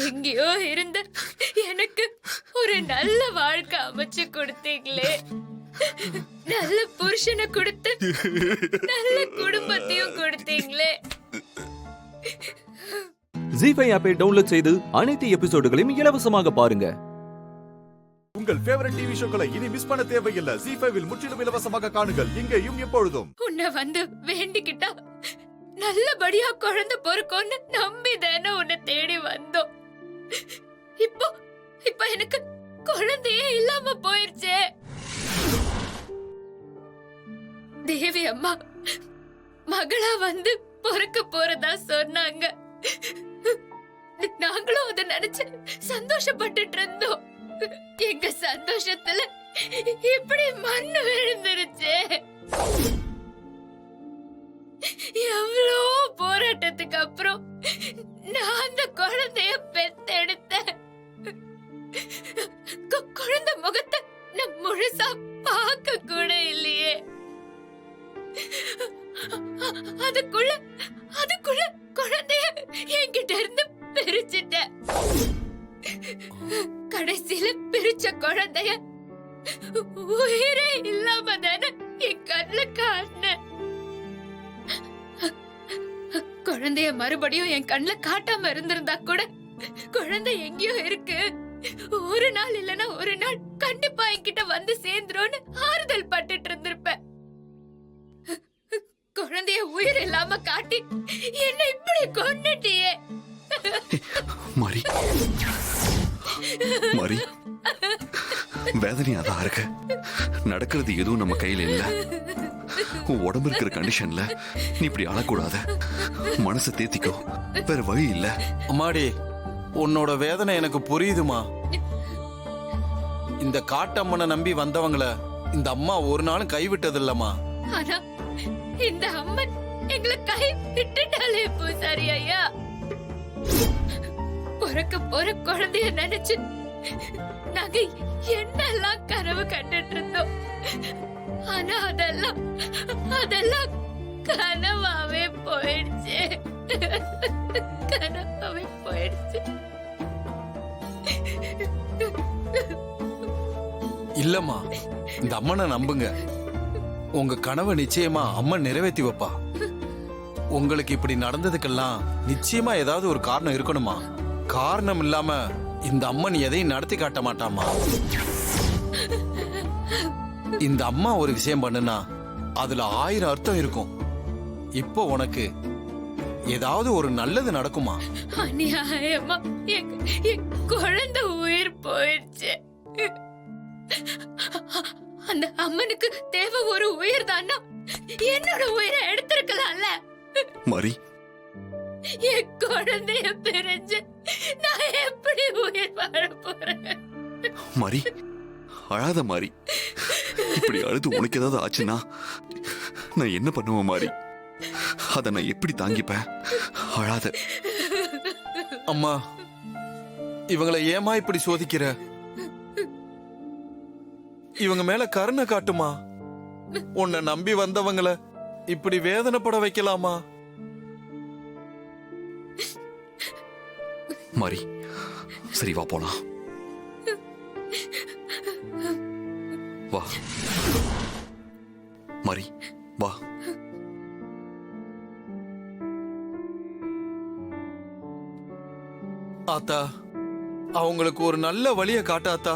எங்கேயோ இருந்த எனக்கு ஒரு நல்ல வாழ்க்கை அமைச்சு கொடுத்தீங்களே, நல்ல புருஷனை கொடுத்து நல்ல குடும்பத்தையும் கொடுத்தீங்களே. ஜீ5 ஆப்பை டவுன்லோட் செய்து அனைத்து எபிசோடுகளையும் இலவசமாக பாருங்க. உங்கள் ஃபேவரட் டிவி ஷோக்களை இனி மிஸ் பண்ண தேவையில்லை. ஜீ5 முற்றிலும் இலவசமாக காணுங்கள், இங்கேயும் எப்பொழுதும். உன்னை வந்து வேண்டிக்கிட்டா நல்லபடியா குழந்தை பொறுக்கும்னு நம்பி தானே உன்னை தேடி வந்தோம். இப்போ எனக்கு குழந்தையே இல்லாம போயிருச்சே. தேவி அம்மா மகளா வந்து பொறுக்க போறதா சொன்னாங்க. நாங்களும் அதை நினைச்சு சந்தோஷப்பட்டுட்டு இருந்தோம். எங்க சந்தோஷத்துல இப்படி மண்ணு விழுந்துருச்சு. எவ்வளோ போராட்டத்துக்கு அப்புறம் நான் அந்த குழந்தைய பெத்தெடுத்தேன். குழந்தை முகத்தை நான் முழுசா பார்க்க கூட இல்லையே. அதுக்குள்ள குழந்தைய என்கிட்ட இருந்து பிரிச்சுட்டேன். கடைசியில பிரிச்ச குழந்தைய உயிரே இல்லாம தானே என் கண்ணுல காட்டினேன். குழந்தைய மறுபடியும் என் கண்ணுல காட்டாம இருந்திருந்தா கூட குழந்தை எங்கேயோ இருக்கு, ஒரு நாள் இல்லனா ஒரு நாள் கண்டிப்பா என்கிட்ட வந்து சேர்ந்துரும்னு ஆறுதல் பட்டுட்டு இருந்திருப்பேன். குழந்தைய உயிர் இல்லாம காட்டி என்ன இப்படி கொன்னுட்டியே. மாரி மாரி, வேதனையாதான் இருக்கு. நடக்கிறது எதுவும் நம்ம கையில இல்ல. உன் உடம்பு இருக்கிற கண்டிஷன்ல நீ இப்படி அழக்கூடாத. மனசை தேத்திக்கோ, வேற வழி இல்ல. அம்மாடி, உன்னோட வேதனை எனக்கு புரியுதுமா. இந்த காட்டம்மனை நம்பி வந்தவங்கள இந்த அம்மா ஒரு நாளும் கைவிட்டது இல்லம்மா. ஆனா இந்த அம்மன் எங்களை கை விட்டுட்டாலே பூசாரி ஐயா. பிறக்க போற குழந்தைய நினைச்சு நாங்க என்னெல்லாம் கனவு கண்டுட்டு இருந்தோம். ஆனா அதெல்லாம் கனவாவே போயிடுச்சு. கனவாவே போயிடுச்சு. இல்லம்மா, இந்த அம்மனை நம்புங்க. உங்க கனவை நிச்சயமா அம்மன் நிறைவேற்றி வைப்பா. உங்களுக்கு இப்படி நடந்ததுக்கெல்லாம் நிச்சயமா ஏதாவது ஒரு காரணம் இருக்கணுமா. காரணம் இல்லாம இந்த அம்மன் எதையும் நடத்தி காட்ட மாட்டாமா. இந்த அம்மா ஒரு விஷயம் பண்ணுனா அதுல 1000 அர்த்தம் இருக்கும். இப்போ உனக்கு ஏதாவது ஒரு நல்லது நடக்குமா? அநியாயமா என் குழந்தை உயிர் போயிடுச்சு. அந்த அம்மனுக்கு தேவை ஒரு உயிர் தானா, என்னோட உயிரை எடுத்திருக்கலாம்ல. மாரி, என் குழந்தைய பிரிஞ்சு நான் எப்படி உயிர் வாழ போறேன்? மாரி, அழாத மாரி. இப்படி அழுது உனக்கு ஏதாவது ஆச்சுன்னா நான் என்ன பண்ணுவேன் மாரி? அத நான் எப்படி தாங்கிப்பேன்? அழாத. அம்மா, இவங்களை ஏமா இப்படி சோதிக்கிற? இவங்க மேல கருணை காட்டுமா. உன்னை நம்பி வந்தவங்கள இப்படி வேதனைப்பட வைக்கலாமா? மாரி, சரி வா போலாம். வா மாரி, வா. ஆத்தா, அவங்களுக்கு ஒரு நல்ல வழியை காட்டாத்தா.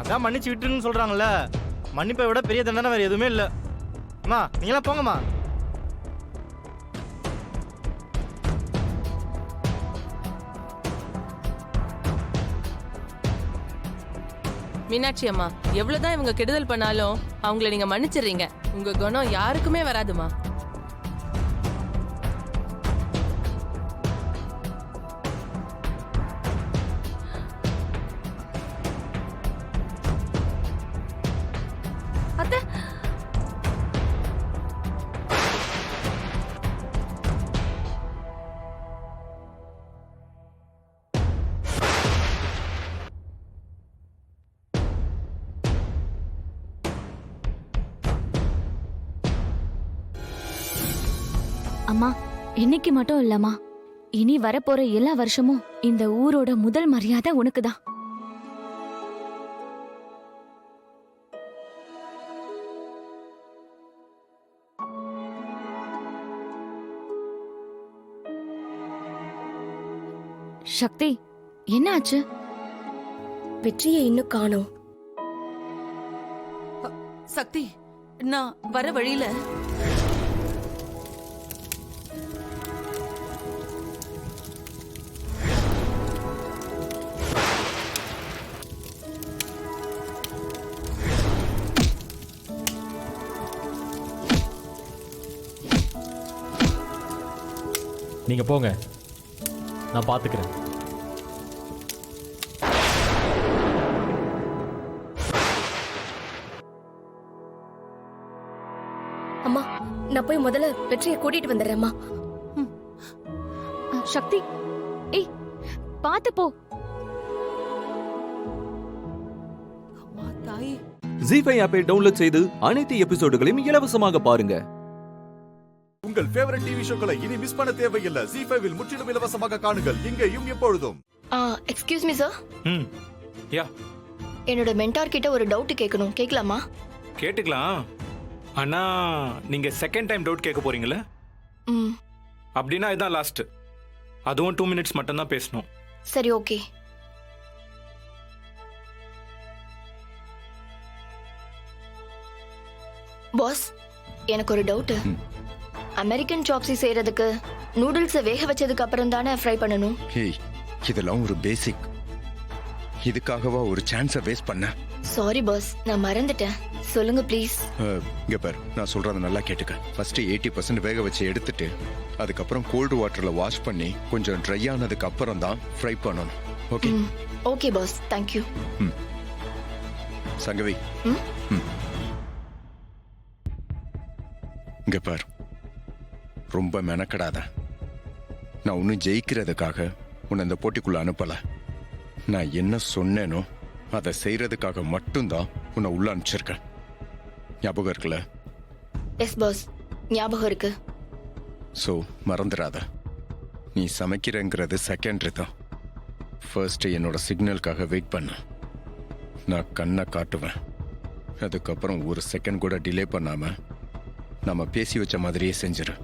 அதான் மன்னிச்சு விட்டுருன்னு சொல்றாங்கல்ல, மன்னிப்பை விட பெரிய தண்டனை வேற எதுவுமே இல்லை. அம்மா நீங்களாம் போங்கம்மா. மீனாட்சி அம்மா, எவ்வளவுதான் இவங்க கெடுதல் பண்ணாலும் அவங்கள நீங்க மன்னிச்சிடுறீங்க. உங்க குணம் யாருக்குமே வராதுமா. அத்தை, அம்மா, இன்னைக்கு மட்டும் இல்லம்மா, இனி வரப்போற எல்லா வருஷமும் இந்த ஊரோட முதல் மரியாதை உனக்கு தான். சக்தி, என்ன ஆச்சு? வெற்றியை இன்னும் காணோம். சக்தி, நான் வர வழியில நீங்க போங்க, நான் பாத்துக்கிறேன். அம்மா, நான் போய் முதல்ல வெற்றியை கூட்டிட்டு வந்துடுறேம்மா. சக்தி, ஏய் பாத்து போ. ஜீ5 ஆப்பை டவுன்லோட் செய்து அனைத்து எபிசோடுகளையும் இலவசமாக பாருங்க. உங்கள் ஃபேவரட் டிவி ஷோக்களை இனி மிஸ் பண்ண தேவையில்லை. ஜீ5 இல் முற்றிலும் இலவசமாக காணுங்கள், இங்கேயும் எப்பொழுதும். Excuse me sir. யா, என்னோட மென்டார் கிட்ட ஒரு டவுட் கேட்கணும், கேட்கலாமா? கேட்டுக்கலாம். ஆனா நீங்க செகண்ட் டைம் டவுட் கேட்க போறீங்களா? அப்படின்னா இதுதான் லாஸ்ட். அதுவும் 2 minutes மட்டும் தான் பேசணும். சரி, ஓகே. பாஸ், எனக்கு ஒரு டவுட். அமெரிக்கன் சாப்ஸி செய்யறதுக்கு நூடுல்ஸை வேக வச்சதுக்கு அப்புறம் தானே ஃப்ரை பண்ணணும்? இதெல்லாம் ஒரு பேசிக். இதுக்காகவா ஒரு சான்ஸை வேஸ்ட் பண்ண? சாரி பாஸ், நான் மறந்துட்டேன். சொல்லுங்க ப்ளீஸ். இங்க பாரு, நான் சொல்றத நல்லா கேட்டுக்க. ஃபர்ஸ்ட் 80% வேக வச்சு எடுத்துட்டு அதுக்கப்புறம் கோல்டு வாட்டர்ல வாஷ் பண்ணி கொஞ்சம் ட்ரை ஆனதுக்கு அப்புறம் தான் ஃப்ரை பண்ணணும். Okay? Okay boss, thank you. Sangavi, இங்க பாரு, ரொம்ப மெனக்கடாத. நான் ஒன்னும் ஜெயிக்கிறதுக்காக உன்னை இந்த போட்டிக்குள்ள அனுப்பல. நான் என்ன சொன்னேனோ அதை செய்யறதுக்காக மட்டும்தான் உன்னை உள்ள அனுப்பிச்சிருக்கேன். ஞாபகம் இருக்குல்ல? எஸ் பாஸ், ஞாபகம் இருக்கு. ஸோ மறந்துடாத. நீ சமைக்கிறங்கிறது செகண்டரி தான். ஃபர்ஸ்ட் என்னோட சிக்னலுக்காக வெயிட் பண்ண. நான் கண்ணை காட்டுவேன். அதுக்கப்புறம் ஒரு செகண்ட் கூட டிலே பண்ணாம நம்ம பேசி வச்ச மாதிரியே செஞ்சிரு.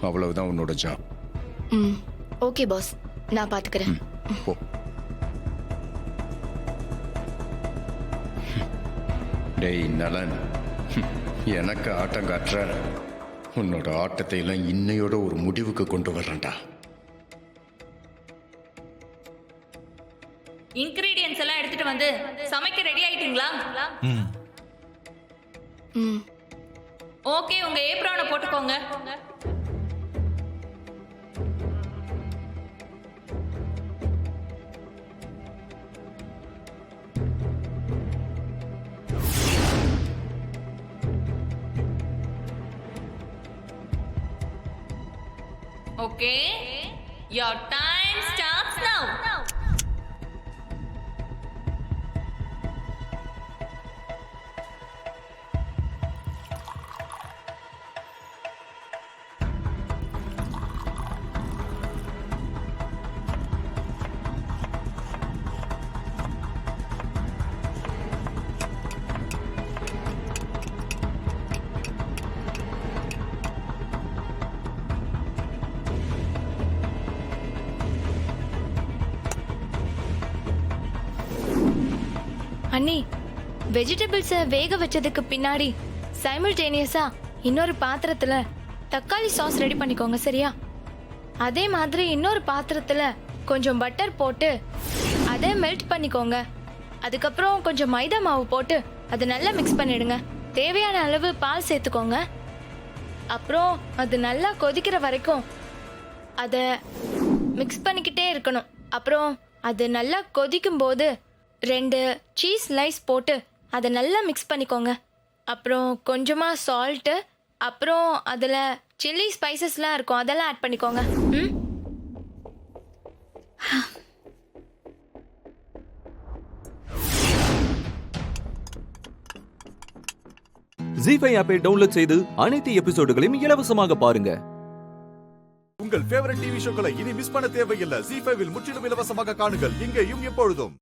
அவ்வளவுதான் உன்னோட ஜாப். ஓகே பாஸ், நான் பாத்துக்கிறேன். போ. டேய் நலன், எனக்கு ஆட்டம் காட்டுற. உன்னோட ஆட்டத்தை எல்லாம் இன்னையோட ஒரு முடிவுக்கு கொண்டு வர்றேன்டா. இன்கிரீடியன்ஸ் எல்லாம் எடுத்துட்டு வந்து சமைக்க ரெடி ஆயிட்டீங்களா? ஓகே, உங்க ஏப்ரானை போட்டுக்கோங்க. Okay, your time starts now. அண்ணி, வெஜிடபிள்ஸை வேக வச்சதுக்கு பின்னாடி சைமல்டேனியஸா இன்னொரு பாத்திரத்துல தக்காளி சாஸ் ரெடி பண்ணிக்கோங்க, சரியா? அதே மாதிரி இன்னொரு பாத்திரத்துல கொஞ்சம் பட்டர் போட்டு அதை மெல்ட் பண்ணிக்கோங்க. அதுக்கப்புறம் கொஞ்சம் மைதா மாவு போட்டு அதை நல்லா மிக்ஸ் பண்ணிடுங்க. தேவையான அளவு பால் சேர்த்துக்கோங்க. அப்புறம் அது நல்லா கொதிக்கிற வரைக்கும் அதை மிக்ஸ் பண்ணிக்கிட்டே இருக்கணும். அப்புறம் அது நல்லா கொதிக்கும் போது 2 சீஸ் ஸ்லைஸ் போட்டு அதை நல்லா மிக்ஸ் பண்ணிக்கோங்க. அப்புறம் கொஞ்சமாக சால்ட்டு, அப்புறம் அதில் சில்லி ஸ்பைசஸ்லாம் இருக்கும், அதெல்லாம் ஆட் பண்ணிக்கோங்க. ஜி5 ஆப்பை டவுன்லோட் செய்து அனைத்து எபிசோடுகளையும் இலவசமாக பாருங்க. உங்கள் ஃபேவரட் டிவி ஷோக்களை இனி மிஸ் பண்ண தேவையில்லை. ஜி5 முற்றிலும் இலவசமாக காணுங்கள், இங்கேயும் எப்பொழுதும்.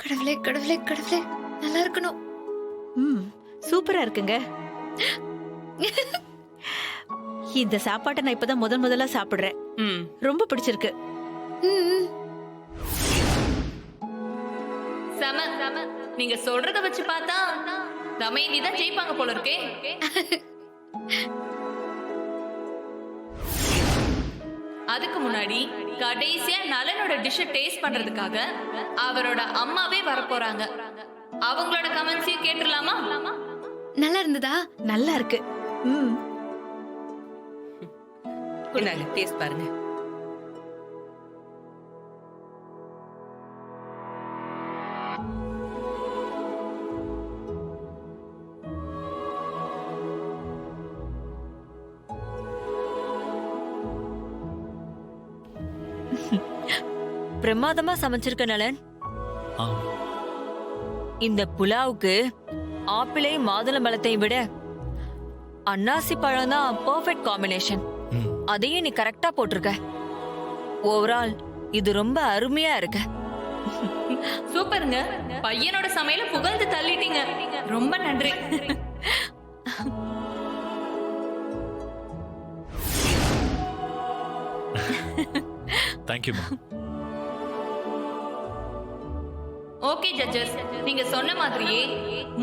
கடவுளே கடவுளே கடவுளே, நல்லா இருக்கணும். சூப்பரா இருக்குங்க. இந்த சாப்பாட்டை நான் இப்பதான் முதல்ல சாப்பிடுறேன். ரொம்ப பிடிச்சிருக்கு. நீங்க சொல்றத வச்சு பார்த்தா தமயந்தி தான் ஜெயிப்பாங்க போல இருக்கே. அதுக்கு முன்னாடி கடைசியா நலனோட டிஷ் டேஸ்ட் பண்றதுக்காக அவரோட அம்மாவே வரப்போறாங்க. அவங்களோட கமெண்ட்ஸையும் கேட்டுடலாமா? நல்லா இருந்ததா? நல்லா இருக்கு. டேஸ்ட் பாருங்க. பிரமாதமா சமைச்சிருக்க நலன். இந்த புலாவுக்கு ஆப்பிளை மாதுளம்பழத்தை விட அன்னாசி பழம் தான் பெர்ஃபெக்ட் காம்பினேஷன். அதையும் நீ கரெக்டா போட்டிருக்க. ஓவரால் இது ரொம்ப அருமையா இருக்கு. சூப்பருங்க. பையனோட சமையல புகழ்ந்து தள்ளிட்டீங்க. ரொம்ப நன்றி. தேங்க்யூ. ஓகே ஜட்ஜஸ், நீங்க சொன்ன மாதிரியே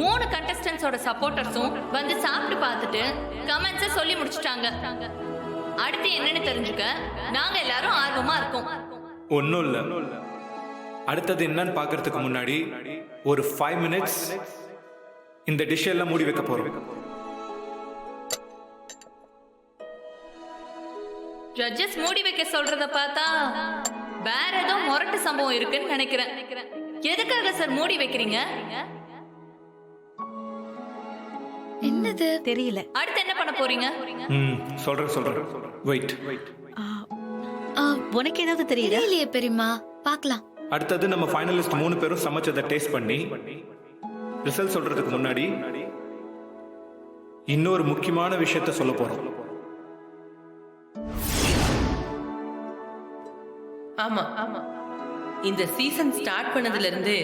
3 கண்டஸ்டன்ட்ஸோட சப்போர்ட்டர்ஸும் வந்து சாப்பிட்டு பார்த்துட்டு கமெண்ட்ஸை சொல்லி முடிச்சிட்டாங்க. அடுத்து என்னன்னு தெரிஞ்சுக்க நாங்க எல்லாரும் ஆர்வமா இருக்கோம். ஒன்றும் இல்லை, அடுத்தது என்னன்னு பார்க்கறதுக்கு முன்னாடி ஒரு 5 மினிட்ஸ் இந்த டிஷ் எல்லாம் மூடி வைக்க போறோம். ஜட்ஜஸ் மூடி வைக்க சொல்றத பார்த்தா வேற ஏதோ முரட்டு சம்பவம் இருக்குன்னு நினைக்கிறேன். எதுக்காக சார் மூடி வைக்கிறீங்க? என்னது தெரியல. அடுத்து என்ன பண்ண போறீங்க? சொல்றேன். வெயிட். உனக்கு ஏதாவது தெரியல? இல்லையே பெரியம்மா, பார்க்கலாம். அடுத்தது நம்ம ஃபைனலிஸ்ட் 3 பேரும் சமைச்சதை டேஸ்ட் பண்ணி ரிசல்ட் சொல்றதுக்கு முன்னாடி இன்னொரு முக்கியமான விஷயத்த சொல்ல போறோம். ஆமா, இந்த சீசன் ஸ்டார்ட் பண்ணதுல இருந்து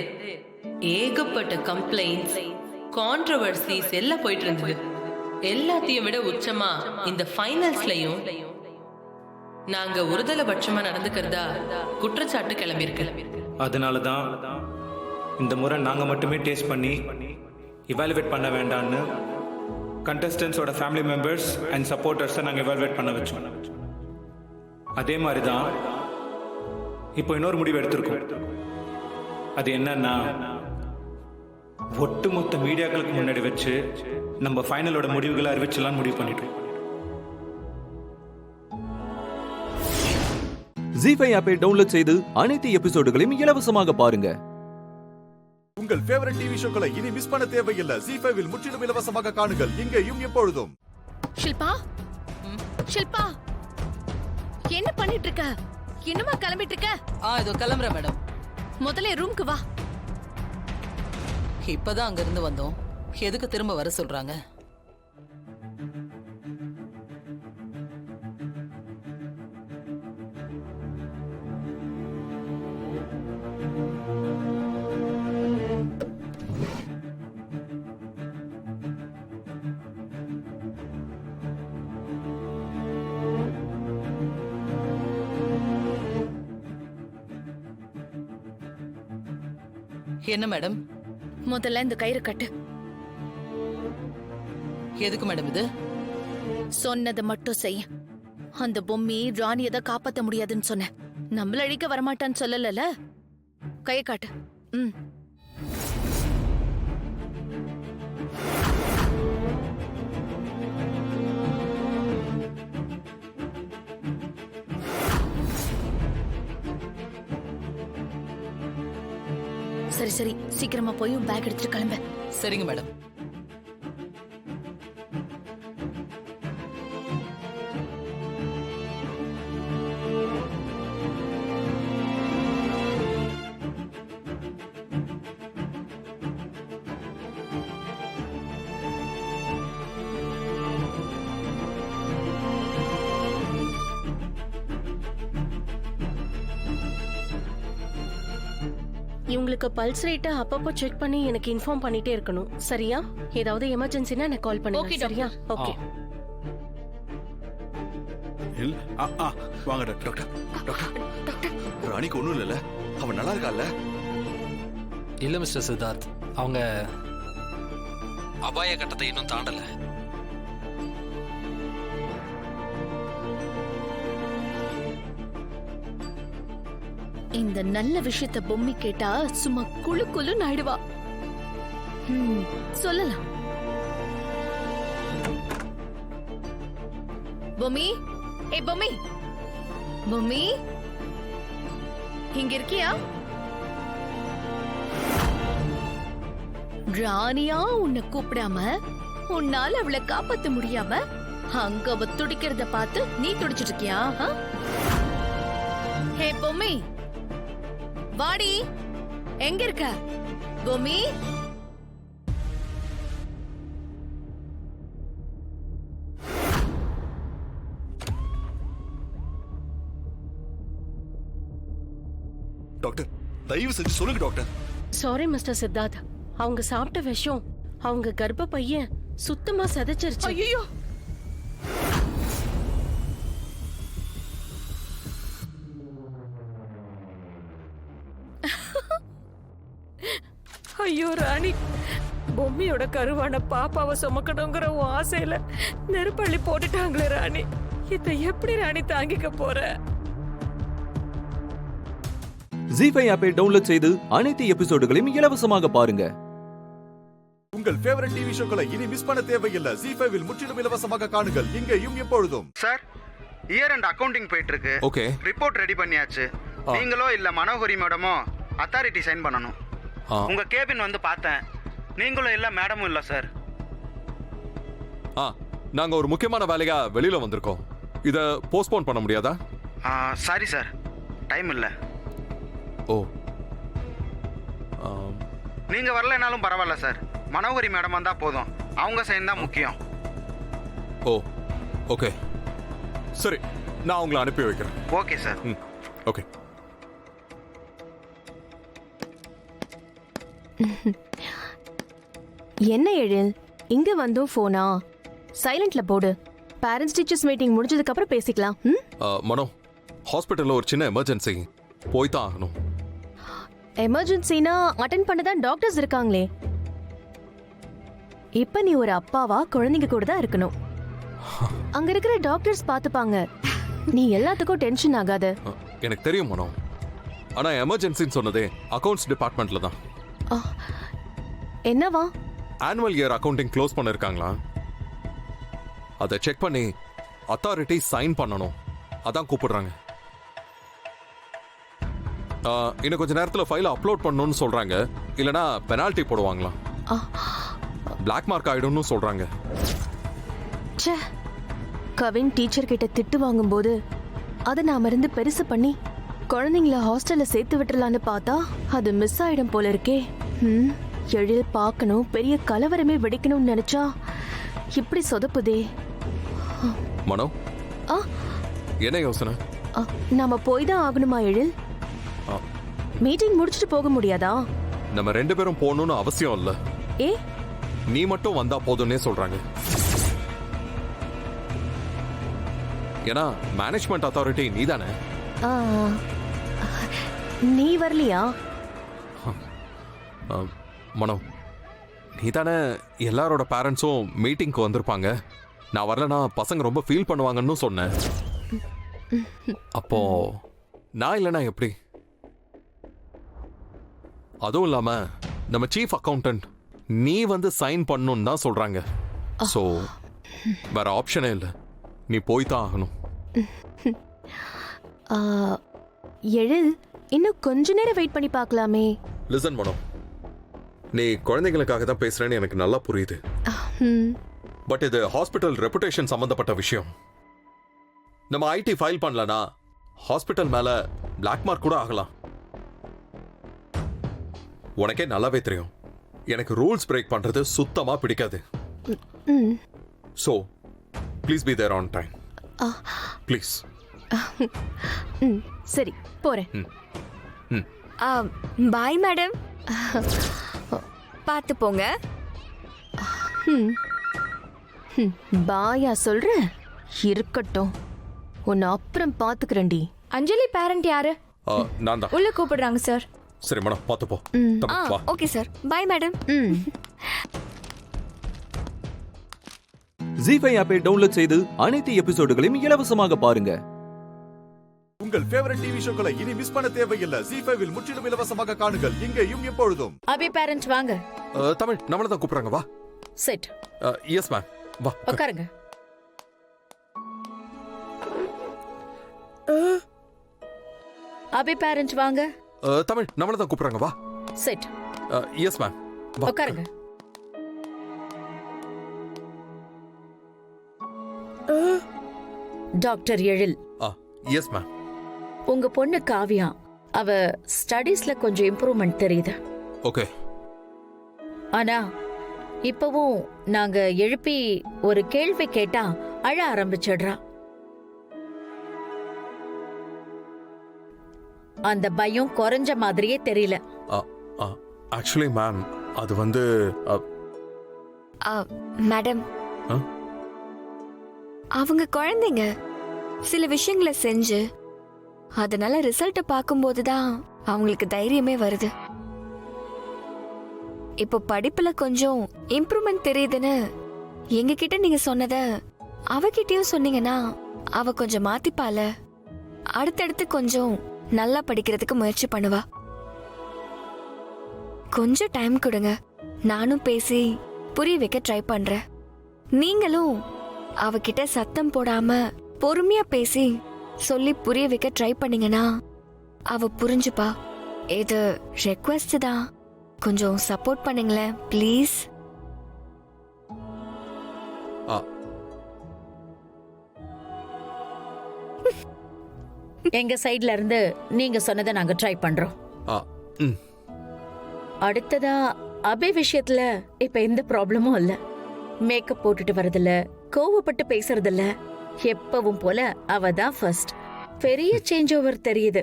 ஏகப்பட்ட கம்ப்ளைண்ட்ஸ், கான்ட்ரோவர்சிஸ் எல்லாம் போயிட்டு இருந்தது. எல்லாத்தையும் விட உச்சமா இந்த ஃபைனல்ஸ்லயும் நாங்க ஒருதலைபட்சமா நடந்துக்கிறதா குற்றச்சாட்டு கிளம்பியிருக்கு. அதனாலதான் இந்த முறை நாங்க மட்டுமே டேஸ்ட் பண்ணி இவாலுவேட் பண்ண வேண்டாம்னு கண்டஸ்டன்ஸோட ஃபேமிலி மெம்பர்ஸ் அண்ட் சப்போர்ட்டர்ஸை நாங்கள் இவாலுவேட் பண்ண வச்சோம். அதே மாதிரி தான் இப்போ இன்னொரு முடிவு எடுத்திருக்கோம். அது என்னன்னா, ஒட்டுமொத்த மீடியாக்களுக்கு முன்னாடி வச்சு நம்ம ஃபைனலோட முடிவுகளை அறிவிச்சலாம் முடிவு பண்ணிட்டோம். ஜி5 ஆப்பை டவுன்லோட் செய்து அனைத்து எபிசோடுகளையும் இலவசமாக பாருங்க. உங்கள் ஃபேவரட் டிவி ஷோக்களை இனி மிஸ் பண்ண தேவையில்லை. ஜி5 முற்றிலும் இலவசமாக காணுங்கள், இங்கேயும் எப்பொழுதும். ஷில்பா, என்ன பண்ணிட்டு இருக்க? இன்னுமா கிளம்பிட்டு இருக்க? இதோ கிளம்புறேன் மேடம். முதல்ல ரூம்க்கு வா. இப்பதான் அங்க இருந்து வந்தோம். எதுக்கு திரும்ப வர சொல்றாங்க? என்ன மேடம்? முதல்ல இந்த கயிறு கட்டு. எதுக்கு மேடம் இது? சொன்னதை மட்டும் செய்ய. அந்த பொம்மி ராணியை தான் காப்பாத்த முடியாதுன்னு சொன்னேன். நம்மள அழிக்க வரமாட்டான்னு சொல்லல. கையை காட்டு. ம். சரி சரி, சீக்கிரமா போய் பேக் எடுத்துட்டு கிளம்ப. சரிங்க மேடம். இவங்களுக்கு பல்ஸ் ரேட்டை அப்பப்போ செக் பண்ணி எனக்கு இன்ஃபார்ம் பண்ணிட்டே இருக்கணும். சரியா? ஏதாவது எமர்ஜென்சினா எனக்கு கால் பண்ணுங்க. Okay, சரியா? ஓகே. வாங்க டாக்டர். டாக்டர் ராணிக்கு ஒண்ணும் இல்லைல்ல? அவன் நல்லா இருக்கால? இல்ல மிஸ்டர் சித்தார்த், அவங்க அபாய கட்டத்தை இன்னும் தாண்டல. இந்த நல்ல விஷயத்த பொம்மி கேட்டா சும்மா குளு குளுன்னு ஆயிடுவா. சொல்லலாம். பொம்மி, ஏ பொம்மி, பொம்மி இங்க இருக்கியா? ராணியா உன்னை கூப்பிடாம உன்னால அவளை காப்பாத்த முடியாம அங்க அவ துடிக்கிறத பார்த்து நீ துடிச்சிட்டு இருக்கியா? ஹே பொம்மி, வாடி. எங்க இருக்க பொம்மி? டாக்டர் தயவு செஞ்சு சொல்லுங்க டாக்டர். சாரி மிஸ்டர் சித்தார்த், அவங்க சாப்பிட்ட விஷம் அவங்க கர்ப்ப பையன் சுத்தமா சதைச்சிருச்சு. ஐயோ, ஐயோ ராணி, பொம்மியோட கருவான பாப்பாவை சுமக்கணுங்கிற உன் ஆசையில நெருப்பள்ளி போட்டுட்டாங்களே ராணி. இதை எப்படி ராணி தாங்கிக்க போற? ஜீஃபை ஆப்பை டவுன்லோட் செய்து அனைத்து எபிசோடுகளையும் இலவசமாக பாருங்க. உங்கள் ஃபேவரட் டிவி ஷோக்களை இனி மிஸ் பண்ண தேவையில்லை. ஜீ5 இல் முற்றிலும் இலவசமாக காணுங்கள். இங்கேயும் எப்பொழுதும். சார், இயர் அண்ட் அக்கவுண்டிங் போயிட்டு இருக்கு. ஓகே. ரிப்போர்ட் ரெடி பண்ணியாச்சு. நீங்களோ இல்ல மனோகரி மேடமோ அத்தாரிட்டி சைன் பண்ணணும். உங்க கேபின் வந்து பார்த்தேன். நீங்களும் இல்ல மேடமும் இல்ல சார். நாங்க ஒரு முக்கியமான வேலையா வெளியில வந்திருக்கோம். இத போஸ்ட்போன் பண்ண முடியாதா? சாரி சார், டைம் இல்ல. ஓ, நீங்க வரலனாலும் பரவாயில்ல சார். மனோகரி மேடம் வந்தா போதும். அவங்க சைன் தான் முக்கியம். ஓ, ஓகே, சரி, நான் உங்களை அனுப்பி வைக்கிறேன். Okay sir. ஓகே. என்ன எழில், இங்க வந்தும் போனா சைலண்ட்ல போடு. பேரண்ட்ஸ் டீச்சர்ஸ் மீட்டிங் முடிஞ்சதுக்கு அப்புறம் பேசிக்கலாம். மனோ, ஹாஸ்பிட்டல்ல ஒரு சின்ன எமர்ஜென்சி, போய் தான் ஆகணும். எமர்ஜென்சினா அட்டென்ட் பண்ண தான் டாக்டர்ஸ் இருக்காங்களே. இப்ப நீ ஒரு அப்பாவா குழந்தைங்க கூட தான் இருக்கணும். அங்க இருக்கிற டாக்டர்ஸ் பாத்துப்பாங்க. நீ எல்லாத்துக்கும் டென்ஷன் ஆகாத. எனக்கு தெரியும் மனோ, ஆனா எமர்ஜென்சின்னு சொன்னதே அக்கவுண்ட்ஸ் டிபார்ட்மெண்ட்ல தான். என்னவா? ஆனுவல் இயர் அக்கவுண்டிங் க்ளோஸ் பண்ணிருக்காங்களா? அதை செக் பண்ணி அத்தாரிட்டி சைன் பண்ணணும். அதான் கூப்பிடுறாங்க. இன்னும் கொஞ்ச நேரத்தில் ஃபைலை அப்லோட் பண்ணணும்னு சொல்றாங்க. இல்லனா பெனால்டி போடுவாங்களாம். பிளாக் மார்க் ஆயிடும்னு சொல்றாங்க. கவின் டீச்சர் கிட்ட திட்டு வாங்கும்போது அதை நாம இருந்து பெருசு பண்ணி குழந்தைங்கள ஹாஸ்டல்ல சேர்த்து விட்டுறலான்னு பார்த்தா அது மிஸ் ஆயிடும் போல இருக்கே. எழில் பார்க்கணும், பெரிய கலவரமே வெடிக்கணும்னு நினைச்சா இப்படி சொதப்புதே. மனோ, என்ன யோசனை? நாம போய் தான் ஆகணுமா எழில்? மீட்டிங் முடிச்சிட்டு போக முடியாதா? நம்ம 2 பேரும் போகணும்னு அவசியம் இல்ல. ஏ, நீ மட்டும் வந்தா போதும்னே சொல்றாங்க. ஏன்னா மேனேஜ்மெண்ட் அத்தாரிட்டி நீ தானே. நீ வரலையா? மனோ நீ தானே எல்லாரோட பேரண்ட்ஸும் மீட்டிங்க்கு வந்திருப்பாங்க, நான் வரலனா பசங்க ரொம்ப ஃபீல் பண்ணுவாங்கன்னு சொன்னேன். அப்போ நான் இல்லைனா எப்படி? அதுவும் இல்லாம நம்ம சீஃப் அக்கௌண்டன்ட் நீ வந்து சைன் பண்ணணும்னு தான் சொல்றாங்க. ஸோ வேற ஆப்ஷனே இல்லை, நீ போய் தான் ஆகணும். எழில், இன்னும் கொஞ்ச நேரம் வெயிட் பண்ணி பார்க்கலாமே. லிசன் மனோ, நீ குழந்தைங்களுக்காக தான் பேசுறேன்னு எனக்கு நல்லா புரியுது. பட் இது ஹாஸ்பிட்டல் ரெப்புடேஷன் சம்பந்தப்பட்ட விஷயம். நம்ம ஐடி ஃபைல் பண்ணலனா ஹாஸ்பிட்டல் மேல பிளாக் மார்க் கூட ஆகலாம். உனக்கே நல்லாவே தெரியும் எனக்கு ரூல்ஸ் பிரேக் பண்றது சுத்தமா பிடிக்காது. So please be there on time please. சரி போறேன். பாய் மேடம், பார்த்து போங்க. பாயா சொல்ற? இருக்கட்டும், உன்னை அப்புறம் பாத்துக்கிறேன்டி. அஞ்சலி பேரண்ட் யாரு? நான் தான். உள்ள கூப்பிடுறாங்க சார். சரி மேடம், பார்த்து போ. Okay sir, bye madam. Zee5 ஆப்பை டவுன்லோட் செய்து அனைத்து எபிசோடுகளையும் இலவசமாக பாருங்க. உங்கள் ஃபேவரட் டிவி ஷோக்களை இனி மிஸ் பண்ண தேவையில்லை. ஜீ5 முற்றிலும் இலவசமாக காணுங்கள், இங்கேயும் எப்பொழுதும். அபி பேரண்ட்ஸ் வாங்க. தமிழ் நம்மள தான் கூப்பிடுறாங்க, வா. செட். எஸ் மேம், வா உட்காருங்க. அபி பேரண்ட்ஸ் வாங்க. தமிழ் நம்மள தான் கூப்பிடுறாங்க, வா. செட். எஸ் மேம், வா உட்காருங்க. டாக்டர் எழில். Yes ma'am. உங்க பொண்ணு காவியா, அவ ஸ்டடீஸ்ல கொஞ்சம் இம்ப்ரூவ்மெண்ட் தெரியுது. ஓகே. ஆனா இப்பவும் நாங்க எழுப்பி ஒரு கேள்வி கேட்டா அழ ஆரம்பிச்சிடுறா. அந்த பயம் குறைஞ்ச மாதிரியே தெரியல. ஆக்சுவலி மேம், அது வந்து மேடம், அவங்க குழந்தைங்க சில விஷயங்களை செஞ்சு அதனால ரிசல்ட்டை பார்க்கும்போது தான் அவங்களுக்கு தைரியமே வருது. இப்போ படிப்புல கொஞ்சம் இம்ப்ரூவ்மெண்ட் தெரியுதுன்னு எங்ககிட்ட நீங்க சொன்னத அவகிட்டயும் சொன்னீங்கன்னா அவ கொஞ்சம் மாத்திப்பால. அடுத்தடுத்து கொஞ்சம் நல்லா படிக்கிறதுக்கு முயற்சி பண்ணுவா. கொஞ்சம் டைம் கொடுங்க, நானும் பேசி புரிய வைக்க ட்ரை பண்றேன். நீங்களும் அவகிட்ட சத்தம் போடாம பொறுமையா பேசி சொல்லி புரிய வைக்க ட்ரை பண்ணீங்கன்னா அவ புரிஞ்சுப்பா. இது ரெக்வெஸ்ட் தான், கொஞ்சம் சப்போர்ட் பண்ணுங்களேன் ப்ளீஸ். எங்க சைடுல இருந்து நீங்க சொன்னதை நாங்க ட்ரை பண்றோம். அடுத்ததா அபி விஷயத்துல இப்ப எந்த ப்ராப்ளமும் இல்ல. மேக்கப் போட்டுட்டு வரதில்ல, கோவப்பட்டு பேசுறதில்ல. எப்பவும் போல அவ தான் ஃபர்ஸ்ட். பெரிய சேஞ்ச் ஓவர் தெரியுது.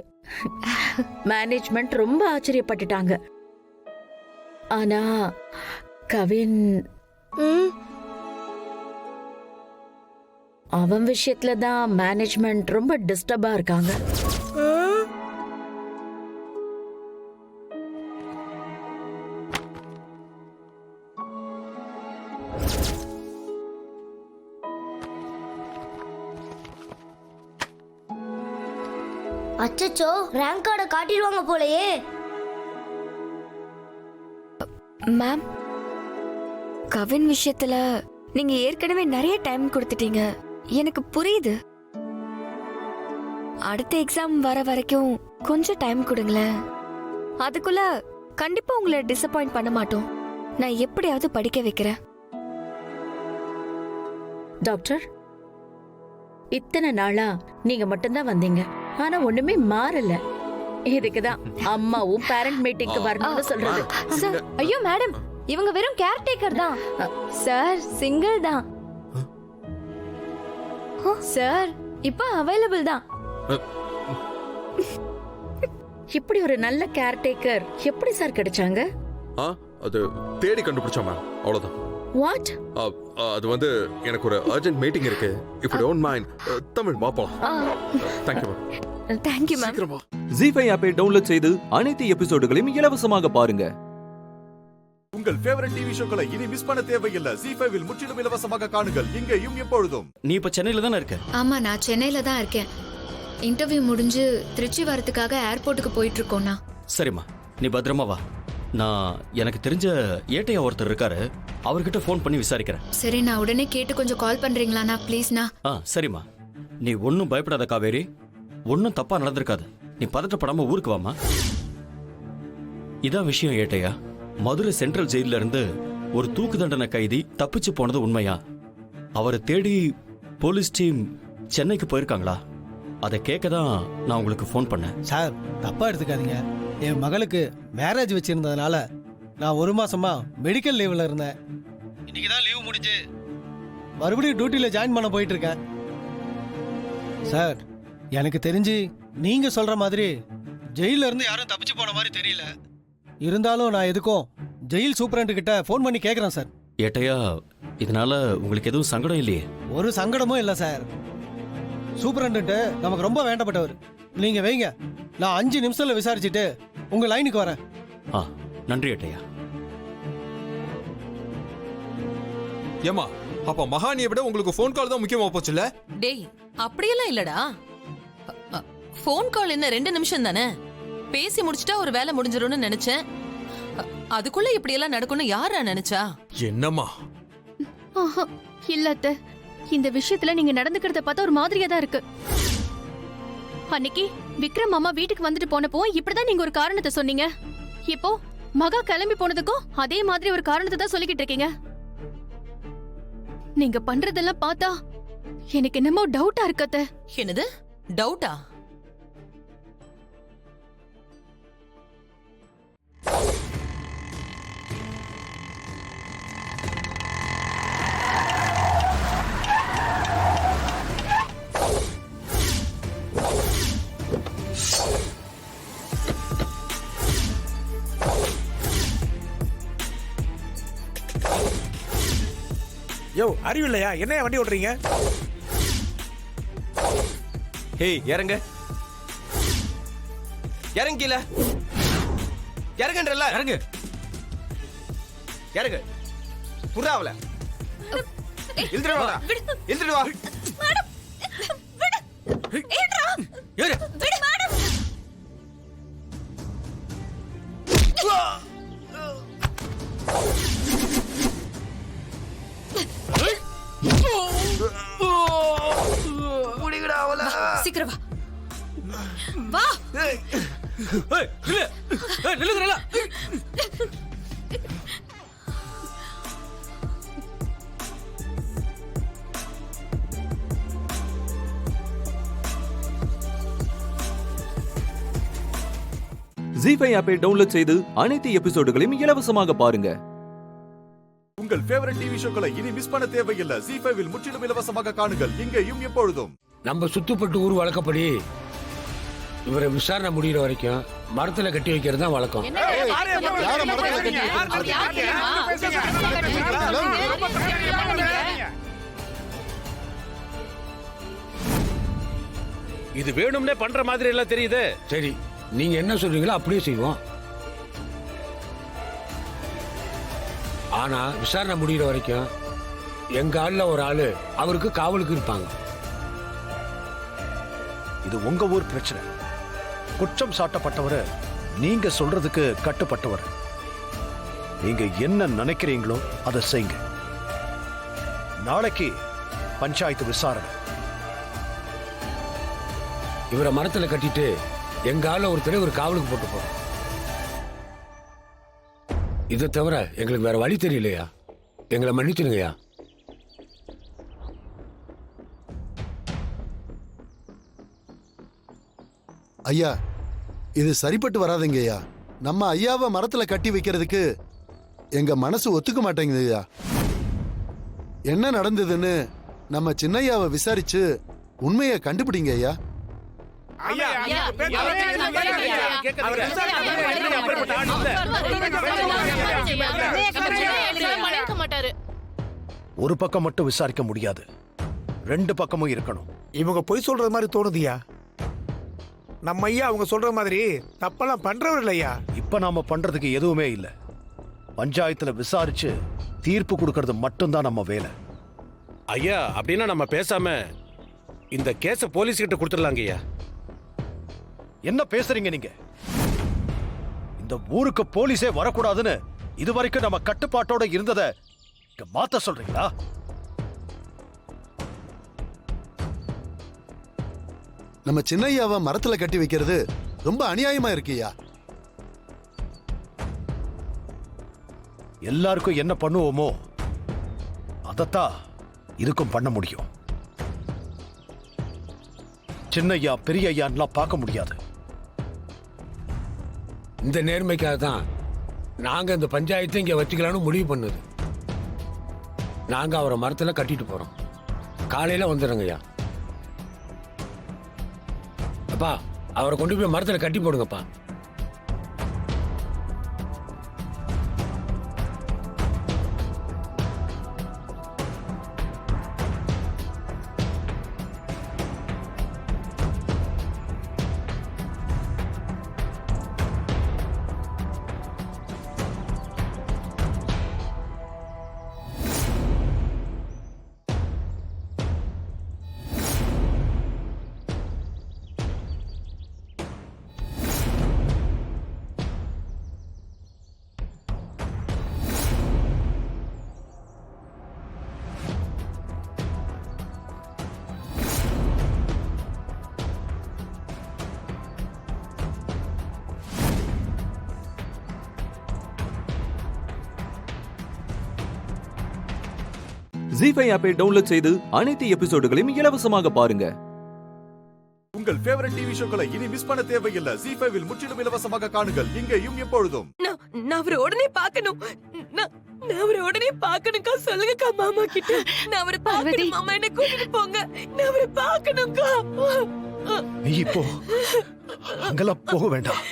மேனேஜ்மெண்ட் ரொம்ப ஆச்சரியப்பட்டுட்டாங்க. ஆனா கவின் அவன் விஷயத்துல தான் மேனேஜ்மெண்ட் ரொம்ப டிஸ்டர்பா இருக்காங்க. அச்சச்சோ, ரேங்க் கார்டை காட்டிடுவாங்க போலயே. மேம், கவின் விஷயத்துல நீங்க ஏற்கனவே நிறைய டைம் கொடுத்துட்டீங்க, எனக்கு புரியுது. அடுத்த எக்ஸாம் வர வரைக்கும் கொஞ்சம் டைம் கொடுங்களேன். அதுக்குள்ள கண்டிப்பா உங்களை டிசப்பாயிண்ட் பண்ண மாட்டோம். நான் எப்படியாவது படிக்க வைக்கிறேன். டாக்டர், இத்தனை நாளா நீங்க மட்டும்தான் வந்தீங்க, ஆனா ஒண்ணுமே மாறல. இதுக்குதான் அம்மாவும் பேரண்ட் மீட்டிங்க்கு வரணும்னு சொல்றது. சார், ஐயோ மேடம், இவங்க வெறும் கேர்டேக்கர் தான் சார், சிங்கிள் தான் சார், இப்ப அவைலபிள் தான். இப்படி ஒரு நல்ல கேர்டேக்கர் எப்படி சார் கிடைச்சாங்க? அது தேடி கண்டுபிடிச்சோம் மேம், அவ்வளவுதான். வாட்? அது வந்து எனக்கு ஒரு அர்ஜென்ட் மீட்டிங் இருக்கு. If you don't mind, Tamil மாப்போம். Thank you ma'am. Thank you ma'am. Zee5 ஆப்பை டவுன்லோட் செய்து அனைத்து எபிசோடுகளையும் இலவசமாக பாருங்க. உங்கள் ஃபேவரட் டிவி ஷோக்களை இனி மிஸ் பண்ண தேவையில்லை. ஜி5 இல் முற்றிலும் இலவசமாக காணுங்கள் இங்கேயும் எப்பொழுதும். நீ இப்ப சென்னையில தானே இருக்க? ஆமா, நான் சென்னையில தான் இருக்கேன். இன்டர்வியூ முடிஞ்சு திருச்சி வரதுக்காக ஏர்போர்ட்டுக்கு போயிட்டு இருக்கோம்னா. சரிம்மா, நீ பத்திரமா வா. நான் எனக்கு தெரிஞ்ச ஏட்டையா ஒருத்தர் இருக்காரு, அவர்கிட்ட ஃபோன் பண்ணி விசாரிக்கிறேன். சரி, நான் உடனே கேட்டு கொஞ்சம் கால் பண்றீங்களாண்ணா ப்ளீஸ்ண்ணா. சரிம்மா, நீ ஒன்றும் பயப்படாத காவேரி. ஒன்றும் தப்பா நடந்திருக்காது. நீ பதட்டப்படாம ஊருக்கு வாமா. இதான் விஷயம் ஏட்டையா. மதுரை சென்ட்ரல் ஜெயில இருந்து ஒரு தூக்கு தண்டனை கைதி தப்பிச்சு போனது உண்மையா? அவரை தேடி போலீஸ் டீம் சென்னைக்கு போயிருக்காங்களா? அதை கேட்க தான் நான் உங்களுக்கு ஃபோன் பண்ணேன். சார், தப்பா எடுத்துக்காதீங்க. என் மகளுக்கு மேரேஜ் வச்சிருந்ததுனால நான் 1 மாசமா மெடிக்கல் லீவ்ல இருந்தேன். இன்னைக்கு தான் லீவ் முடிஞ்சு மறுபடியும் டியூட்டில ஜாயின் பண்ண போயிட்டு இருக்கேன். சார், எனக்கு தெரிஞ்சு நீங்க சொல்ற மாதிரி ஜெயில இருந்து யாரும் தப்பிச்சு போன மாதிரி தெரியல. இருந்தாலும் நான் எதுக்கும் ஜெயில் சூப்பரண்ட் கிட்ட ஃபோன் பண்ணி கேட்கறேன் சார். ஏட்டையா, இதனால உங்களுக்கு எதுவும் சங்கடம் இல்லையே? ஒரு சங்கடமும் இல்லை சார். சூப்பரண்ட் நமக்கு ரொம்ப வேண்டப்பட்டவர். நீங்க வைங்க, நான் 5 நிமிஷத்துல விசாரிச்சுட்டு உங்க லைனுக்கு வரேன். நன்றி ஏட்டையா. ஏமா, அப்ப மகானியை விட உங்களுக்கு ஃபோன் கால் தான் முக்கியமா போச்சுல? டேய், அப்படியெல்லாம் இல்லடா. ஃபோன் கால் என்ன 2 நிமிஷம் தானே, பேசி முடிச்சிட்டா ஒரு வேலை முடிஞ்சிரும்னு நினைச்சேன். அதுக்குள்ள இப்படி எல்லாம் நடக்கும்னு யாரா நினைச்சா? என்னம்மா? இல்ல அத்தை, இந்த விஷயத்துல நீங்க நடந்துக்கிறத பார்த்தா ஒரு மாதிரியா தான் இருக்கு. அன்னைக்கு விக்ரம் மாமா வீட்டுக்கு வந்துட்டு போனப்போ இப்படிதான் நீங்க ஒரு காரணத்தை சொன்னீங்க. இப்போ மகா கிளம்பி போனதுக்கும் அதே மாதிரி ஒரு காரணத்தை தான் சொல்லிக்கிட்டு இருக்கீங்க. நீங்க பண்றதெல்லாம் பார்த்தா எனக்கு என்னமோ டவுட்டா இருக்கு அத்தை. என்னது டவுட்டா? யோ, அறிவு இல்லையா? என்ன வண்டி ஓட்டுறீங்க? ஹேய், இறங்க. இறங்கில. இறங்கன்றல. இறங்கு. இறங்கு. புறாவல. இழுத்துட்டு வா. இழுத்துட்டு வா. மேடம், விடு. ஏட்ரா. ஏறு. விடு மேடம். சீக்கிரம் வா. வா. நில்லுங்கறல. ஜி5 ஆப்பை டவுன்லோட் செய்து அனைத்து எபிசோடுகளையும் இலவசமாக பாருங்க. உங்கள் ஃபேவரட் டிவி ஷோக்களை இனி மிஸ் பண்ண தேவையில்லை. ஜி5 இல் முற்றிலும் இலவசமாக காணுங்கள் இங்கேயும் எப்பொழுதும். நம்ம சுத்துப்பட்டு ஊர் வழக்கப்படி இவரை விசாரணை முடிகிற வரைக்கும் மரத்துல கட்டி வைக்கிறது தான் வழக்கம். இது வேணும்னே பண்ற மாதிரி எல்லாம் தெரியுது. சரி, நீங்க என்ன சொல்றீங்களோ அப்படியே செய்வோம். ஆனா விசாரணை முடிகிற வரைக்கும் எங்க ஆள்ல ஒரு ஆளு அவருக்கு காவலுக்கு இருப்பாங்க. இது உங்க ஊர் பிரச்சனை. குற்றம் சாட்டப்பட்டவர் நீங்க சொல்றதுக்கு கட்டுப்பட்டவர். நீங்க என்ன நினைக்கிறீங்களோ அதை செய்யுங்க. நாளைக்கு பஞ்சாயத்து விசாரணை. இவரை மரத்துல கட்டிட்டு எங்க ஆள ஒருத்தர் ஒரு காவலுக்கு போட்டு போறோம். இதை தவிர எங்களுக்கு வேற வழி தெரியலையா? எங்களை மன்னிச்சிருங்கய்யா. ஐயா, இது சரிப்பட்டு வராதுங்க ஐயா. நம்ம ஐயாவை மரத்துல கட்டி வைக்கிறதுக்கு எங்க மனசு ஒத்துக்க மாட்டேங்குது ஐயா. என்ன நடந்ததுன்னு நம்ம சின்னையாவை விசாரிச்சு உண்மையை கண்டுபிடிங்க ஐயா. ஒரு பக்கம் மட்டும் விசாரிக்க முடியாது, 2 பக்கமும் இருக்கணும். இவங்க பொய் சொல்றது மாதிரி தோணுதியா? நம்ம ஐயா அவங்க சொல்ற மாதிரி தப்பெல்லாம் பண்றவர் இல்லையா? இப்ப நாம பண்றதுக்கு எதுவுமே இல்ல. பஞ்சாயத்துல விசாரிச்சு தீர்ப்பு கொடுக்கறது மட்டும்தான் நம்ம வேலை. ஐயா அப்படின்னா நம்ம பேசாம இந்த கேஸ போலீஸ் கிட்ட கொடுத்துடலாங்க ஐயா. என்ன பேசுறீங்க நீங்க? இந்த ஊருக்கு போலீஸே வரக்கூடாதுன்னு இதுவரைக்கும் நம்ம கட்டுப்பாட்டோட இருந்ததை மாத்த சொல்றீங்களா? நம்ம சின்னையாவை மரத்துல கட்டி வைக்கிறது ரொம்ப அநியாயமா இருக்குயா. எல்லாருக்கும் என்ன பண்ணுவோமோ அதத்தான் இதுக்கும் பண்ண முடியும். சின்னையா பெரிய ஐயான்லாம் பார்க்க முடியாது. இந்த நேர்மைக்காக தான் நாங்க இந்த பஞ்சாயத்தை இங்க வச்சுக்கலாம்னு முடிவு பண்ணுது. நாங்க அவரை மரத்துல கட்டிட்டு போறோம். காலையில வந்துடுங்க ஐயா. அப்பா அவரை கொண்டு போய் மரத்துல கட்டி போடுங்கப்பா. ஜீ5 ஆப்பை டவுன்லோட் செய்து அனைத்து எபிசோடுகளையும் இலவசமாக பாருங்க. உங்கள் ஃபேவரட் டிவி ஷோக்களை இனி மிஸ் பண்ண தேவையில்லை. ஜீ5 இல் முற்றிலும் இலவசமாக காணுங்கள். இங்கேயும் எப்பொழுதும். நான் அவரை உடனே பார்க்கணும். நான் அவரை உடனே பார்க்கணும்க்கா. சொல்லுங்கக்கா மாமா கிட்ட. நான் அவரை பார்க்கணும் மாமா, என்ன கூட்டிட்டு போங்க. நான் அவரை பார்க்கணும்க்கா. நீ இப்போ அங்கெல்லாம் போக வேண்டாம்.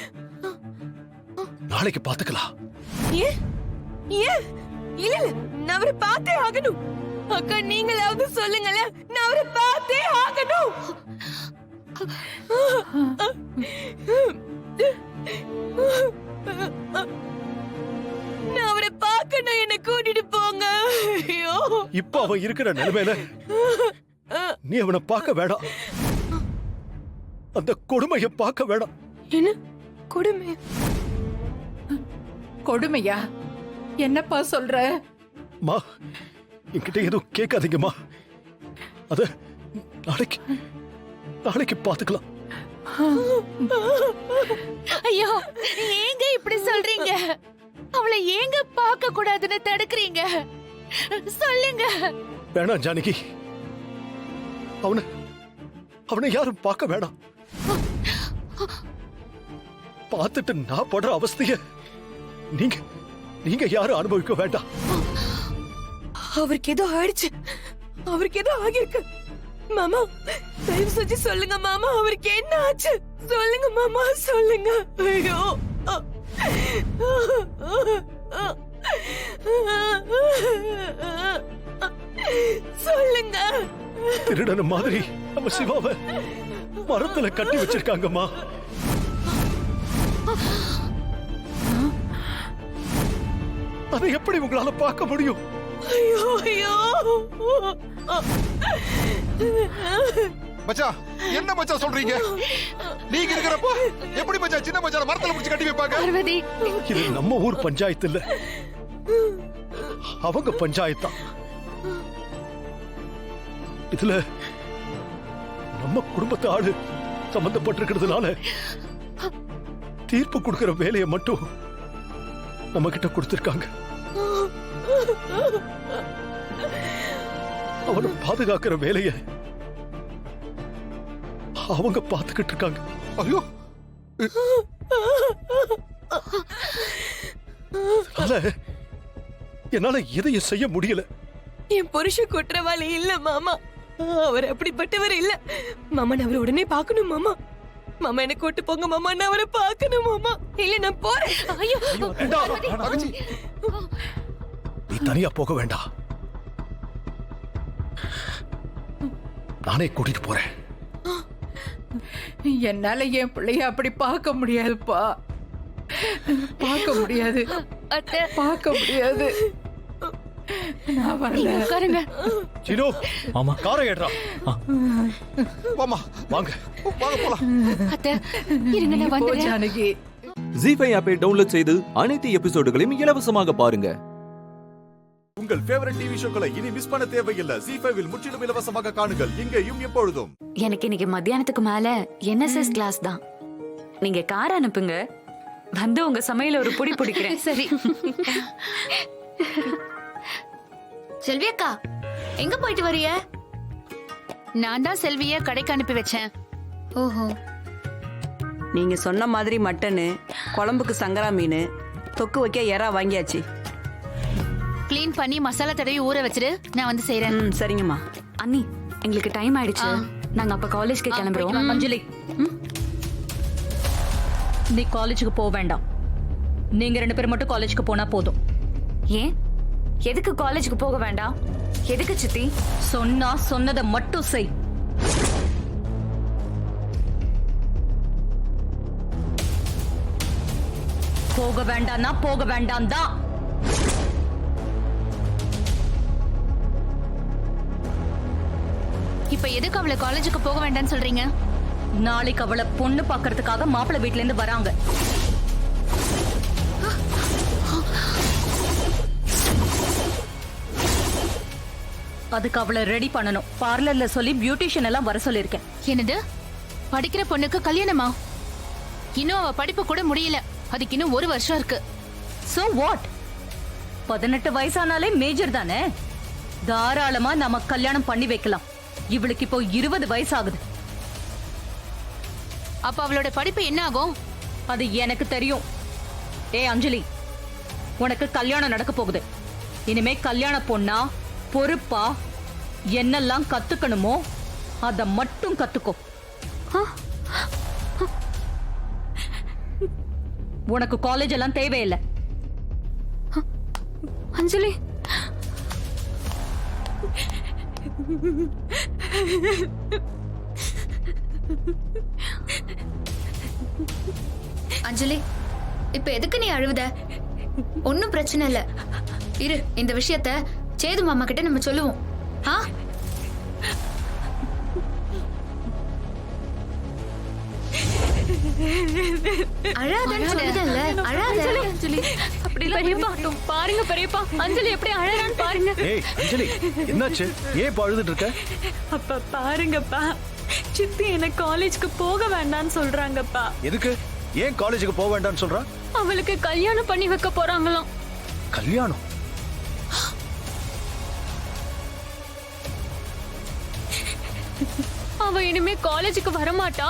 நாளைக்கு பாத்துக்கலாம். ஏன் ஏன் இல்ல இல்ல, நான் அவரை பார்த்தே ஆகணும். அக்கா நீங்களாவது சொல்லுங்களேன், நான் அவரை பார்த்தே ஆகணும். நான் அவரை பார்க்கணும், என்ன கூட்டிட்டு போங்க. ஐயோ, இப்ப அவன் இருக்கிற நிலைமையில நீ அவனை பார்க்க வேண்டாம். அந்த கொடுமையை பார்க்க வேண்டாம். என்ன கொடுமை? கொடுமையா? என்னப்பா சொல்ற? மா, என்கிட்ட எதுவும் கேட்காதீங்கம்மா. அத நாளைக்கு பாத்துக்கலாம். ஐயோ, ஏங்க இப்படி சொல்றீங்க? அவளை ஏங்க பார்க்க கூடாதுன்னு தடுக்கிறீங்க? சொல்லுங்க. வேணாம் ஜானகி, அவனை யாரும் பார்க்க வேணாம். பார்த்துட்டு நான் படுற அவஸ்தைய நீங்க யாரும் அனுபவிக்க வேண்டாம். அவருக்கு ஏதோ ஆயிடுச்சு. அவருக்கு ஏதோ ஆகிருக்கு. மாமா தயவு செஞ்சு சொல்லுங்க மாமா, அவருக்கு என்ன ஆச்சு? சொல்லுங்க மாமா, சொல்லுங்க. ஐயோ, சொல்லுங்க. திருடன மாதிரி நம்ம சிவாவை மரத்துல கட்டி வச்சிருக்காங்கம்மா. அதை எப்படி உங்களால பார்க்க முடியும்? ஐயோ ஐயோ மச்சான், என்ன மச்சான் சொல்றீங்க? நீங்க இருக்கிறப்போ எப்படி மச்சான் சின்ன மச்சான் மரத்துல பிடிச்சு கட்டி வைப்பாங்க? இது நம்ம ஊர் பஞ்சாயத்து இல்ல, அவங்க பஞ்சாயத்தா. இதுல நம்ம குடும்பத்து ஆளு சம்பந்தப்பட்டிருக்கிறதுனால தீர்ப்பு கொடுக்கிற வேலையை மட்டும் நம்ம கிட்ட கொடுத்திருக்காங்க. அவனை பாதுகாக்கிற வேலைய அவங்க பார்த்துக்கிட்டு இருக்காங்க. ஐயோ, என்னால எதையும் செய்ய முடியல. என் புருஷன் குற்றவாளி இல்ல மாமா, அவர் அப்படிப்பட்டவர் இல்ல மாமா. நான் அவரை உடனே பார்க்கணும் மாமா. மாமா என்ன கூட்டு போங்க மாமா, நான் அவரை பார்க்கணும் மாமா. இல்ல நான் போறேன். ஐயோ, நீ தனியா போக வேண்டாம், நானே கூட்டிட்டு போறேன். என்னால என் பிள்ளைய அப்படி பார்க்க முடியாதுப்பா, பார்க்க முடியாது. அத்தை பார்க்க முடியாது. நான் வரல. உட்காருங்க. சினு ஆமா காரை ஏட்றா. வாமா வாங்க போலாம். அத்தை இருங்க நான் போ வந்துடுறேன். ஜானகி. ஜி5 ஆப்பை டவுன்லோட் செய்து அனைத்து எபிசோடுகளையும் இலவசமாக பாருங்க. உங்கள் ஃபேவரட் டிவி ஷோக்களை இனி மிஸ் பண்ண தேவையில்லை. ஜி5 முற்றிலும் இலவசமாக காணுங்கள் இங்கேயும் எப்பொழுதும். எனக்கு இன்னைக்கு மத்தியானத்துக்கு மேல என்எஸ்எஸ் கிளாஸ் தான். நீங்க கார் அனுப்புங்க, வந்து உங்க சமையல ஒரு புடி பிடிக்கிறேன். சரி. செல்வி அக்கா எங்க போயிட்டு வரிய? நான் தான் செல்விய கடைக்கு அனுப்பி வச்சேன். ஓஹோ. நீங்க சொன்ன மாதிரி மட்டனு, குழம்புக்கு சங்கரா மீன், தொக்கு வைக்க எறா வாங்கியாச்சு. க்ளீன் பண்ணி மசாலா தடவி ஊற வச்சிரு, நான் வந்து செய்றேன். சரிங்கம்மா. அண்ணி எங்களுக்கு டைம் ஆயிடுச்சு, நாங்க அப்ப காலேஜ்க்கு கிளம்புறோம். அஞ்சலி, நீ காலேஜுக்கு போக வேண்டாம். நீங்க 2 பேரும் மட்டும் காலேஜுக்கு போனா போதும். ஏன்? எதுக்கு காலேஜுக்கு போக வேண்டாம்? எதுக்கு சித்தி? சொன்னா சொன்னதை மட்டும் செய். போக வேண்டாம்னா போக வேண்டாம் தான். இப்ப எதுக்கு அவளை காலேஜுக்கு போக வேண்டாம்னு சொல்றீங்க? நாளைக்கு அவளை பொண்ணு பாக்குறதுக்காக மாப்பிள்ளை வீட்ல இருந்து வராங்க. அதுக்கு அவளை ரெடி பண்ணணும். பார்லர்ல சொல்லி பியூட்டிஷியன் எல்லாம் வர சொல்லிருக்கேன். என்னது? படிக்கிற பொண்ணுக்கு கல்யாணமா? இன்னும் அவ படிப்பு கூட முடியல, அதுக்கு இன்னும் 1 வருஷம் இருக்கு. So what? 18 வயசானாலே மேஜர் தானே, தாராளமா நம்ம கல்யாணம் பண்ணி வைக்கலாம். இவளுக்கு இப்போ 20 வயசு ஆகுது. அப்ப அவளோட படிப்பு என்ன ஆகும்? அது எனக்கு தெரியும். அஞ்சலி, உனக்கு கல்யாணம் நடக்க போகுது. இனிமே கல்யாண பொண்ணா பொறுப்பா என்னெல்லாம் கத்துக்கணுமோ அத மட்டும் கத்துக்கோ. உனக்கு காலேஜ் எல்லாம் தேவையில்லை. அஞ்சலி, அஞ்சலி, இப்ப எதுக்கு நீ அழுவுத? ஒன்னும் பிரச்சனை இல்ல. இரு, இந்த விஷயத்த சேது மாமா கிட்ட நம்ம சொல்லுவோம். பாருங்க பெரியப்பா, அஞ்சலி எப்படி அழறான்னு பாருங்க. அஞ்சலி என்னாச்சு? ஏன் இப்ப அழுதுட்டு இருக்க? அப்பா பாருங்கப்பா, சித்தி என்ன காலேஜ்க்கு போக வேண்டாம்னு சொல்றாங்கப்பா. எதுக்கு? ஏன் காலேஜுக்கு போக வேண்டாம்னு சொல்றா? அவளுக்கு கல்யாணம் பண்ணி வைக்க போறாங்களாம். கல்யாணம்? அவ இனிமே காலேஜுக்கு வரமாட்டா,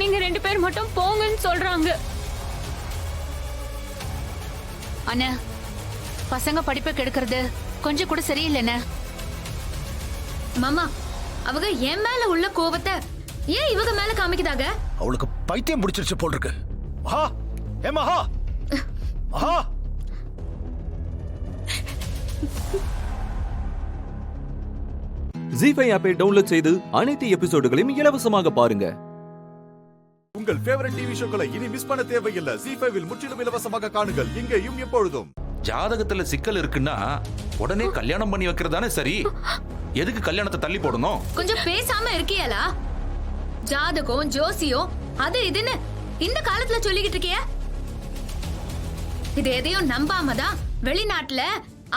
நீங்க 2 பேர் மட்டும் போங்கன்னு சொல்றாங்க. அண்ணா, பசங்க படிப்பை கெடுக்கிறது கொஞ்சம் கூட சரியில்லைண்ணே. மாமா, அவங்க என் மேல உள்ள கோபத்தை ஏன் இவங்க மேல காமிக்குதாக? அவளுக்கு பைத்தியம் பிடிச்சிருச்சு போல் இருக்கு. மகா, ஏ மகா, மகா. ஜி5 ஆப்பை டவுன்லோட் செய்து அனைத்து எபிசோடுகளையும் இலவசமாக பாருங்க. உங்கள் ஃபேவரட் டிவி ஷோக்களை இனி மிஸ் பண்ண தேவையில்லை. ஜி5 முற்றிலும் இலவசமாக காணுங்கள் இங்கேயும் எப்பொழுதும். ஜாதகத்துல சிக்கல் இருக்குன்னா உடனே கல்யாணம் பண்ணி வைக்கிறதானே சரி. எதுக்கு கல்யாணத்தை தள்ளி போடணும்? கொஞ்சம் பேசாம இருக்கியாலா? ஜாதகம், ஜோசியம், அது இதுன்னு இந்த காலத்துல சொல்லிக்கிட்டு இருக்கிய. இது எதையும் நம்பாமதான் வெளிநாட்டுல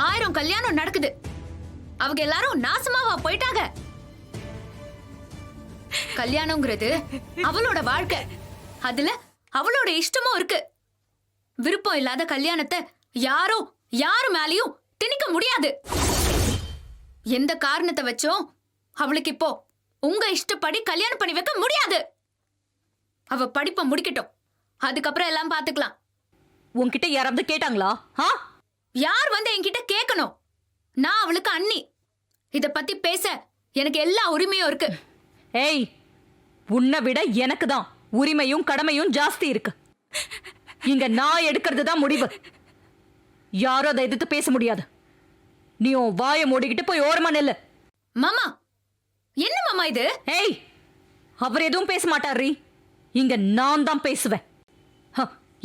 1000 கல்யாணம் நடக்குது. அவங்க எல்லாரும் நாசமாவா போயிட்டாங்க. கல்யாணம்ங்கிறது அவளோட வாழ்க்கை, அதுல அவளோட இஷ்டமும் இருக்கு. விருப்பம் இல்லாத கல்யாணத்தை யாரு மேலயும் திணிக்க முடியாது. எந்த காரணத்தை வச்சோம் அவளுக்கு இப்போ உங்க இஷ்டப்படி கல்யாணம் பண்ணி வைக்க முடியாது. அவ படிப்பை முடிக்கட்டும், அதுக்கப்புறம் எல்லாம் பாத்துக்கலாம். உன்கிட்ட யாராவது கேட்டாங்களா? யார் வந்து என்கிட்ட கேட்கணும்? நான் அவளுக்கு அண்ணி. இத பத்தி பேச எனக்கு எல்லா உரிமையும் இருக்கு. ஏய், உன்னை விட எனக்கு தான் உரிமையும் கடமையும் ஜாஸ்தி இருக்கு. இங்க நான் எடுக்கிறது தான் முடிவு. யாரும் அதை எதிர்த்து பேச முடியாது. நீ உன் வாயை மூடிக்கிட்டு போய் ஓரமா நெல்லு. மாமா, என்ன மாமா இது? ஏய், அவர் எதுவும் பேச மாட்டாரு. இங்க நான் தான் பேசுவேன்.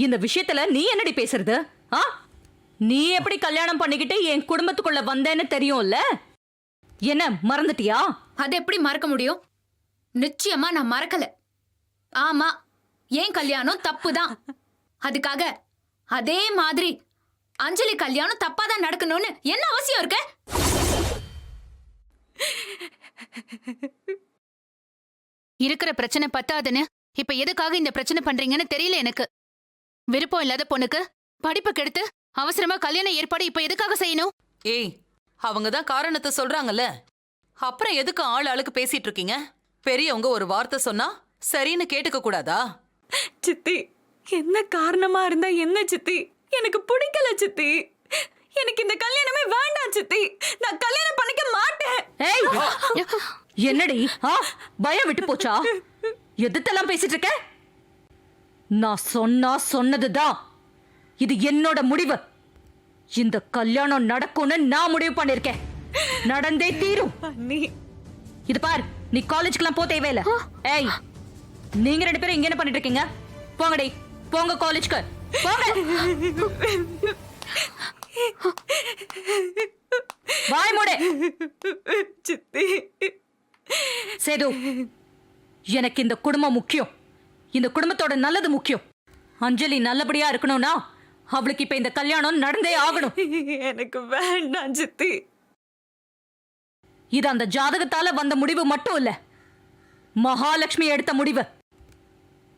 இந்த விஷயத்துல நீ என்னடி பேசுறது? நீ எப்படி கல்யாணம் பண்ணிக்கிட்டு என் குடும்பத்துக்குள்ள வந்தேன்னு தெரியும்ல? என்ன மறந்துட்டியா? அது எப்படி மறக்க முடியும்? நிச்சயமா நான் மறக்கல. ஆமா, ஏன் கல்யாணம் தப்புதான். அதுக்காக அதே மாதிரி அஞ்சலி கல்யாணம் தப்பாதான் நடக்கணும்னு என்ன அவசியம் இருக்கு? இருக்கிற பிரச்சனை பத்தாதுன்னு இப்ப எதுக்காக இந்த பிரச்சனை பண்றீங்கன்னு தெரியல எனக்கு. விருப்பம் இல்லாத பொண்ணுக்கு படிப்பு கெடுத்து அவசரமா கல்யாண ஏற்பாடு இப்ப எதுக்காக செய்யணும்? ஏய், அவங்க தான் காரணத்தை சொல்றாங்கல்ல, அப்புறம் எதுக்கு ஆள் ஆளுக்கு பேசிட்டு இருக்கீங்க? பெரியவங்க ஒரு வார்த்தை சொன்னா சரின்னு கேட்டுக்க கூடாதா? சித்தி, என்ன காரணமா இருந்தா என்ன சித்தி? எனக்கு பிடிக்கல சித்தி. எனக்கு இந்த கல்யாணமே வேண்டாம் சித்தி. நான் கல்யாணம் பண்ணிக்க மாட்டேன். ஏய், என்னடி பயம் விட்டு போச்சா? எதுத்தெல்லாம் பேசிட்டு இருக்க? நான் சொன்னதுதான். இது என்னோட முடிவு. இந்த கல்யாணம் நடக்கும்னு நான் முடிவு பண்ணிருக்கேன். நடந்தே தீரும். இது பார், நீ காலேஜ்க்குலாம் போ தேவையில்ல. ஏய், நீங்க 2 பேரும் இங்க என்ன பண்ணிட்டு இருக்கீங்க? போங்கடி, போங்க காலேஜ்க்கு போங்க. வாய் மூடு. சித்தி, சேது, எனக்கு இந்த குடும்பம் முக்கியம். இந்த குடும்பத்தோட நல்லது முக்கியம். அஞ்சலி நல்லபடியா இருக்கணும்னா அவளுக்கு இப்ப இந்த கல்யாணம் நடந்தே ஆகணும். எனக்கு வேண்டாம் சித்தி. இது அந்த ஜாதகத்தால வந்த முடிவு மட்டும் இல்ல, மகாலட்சுமி எடுத்த முடிவு.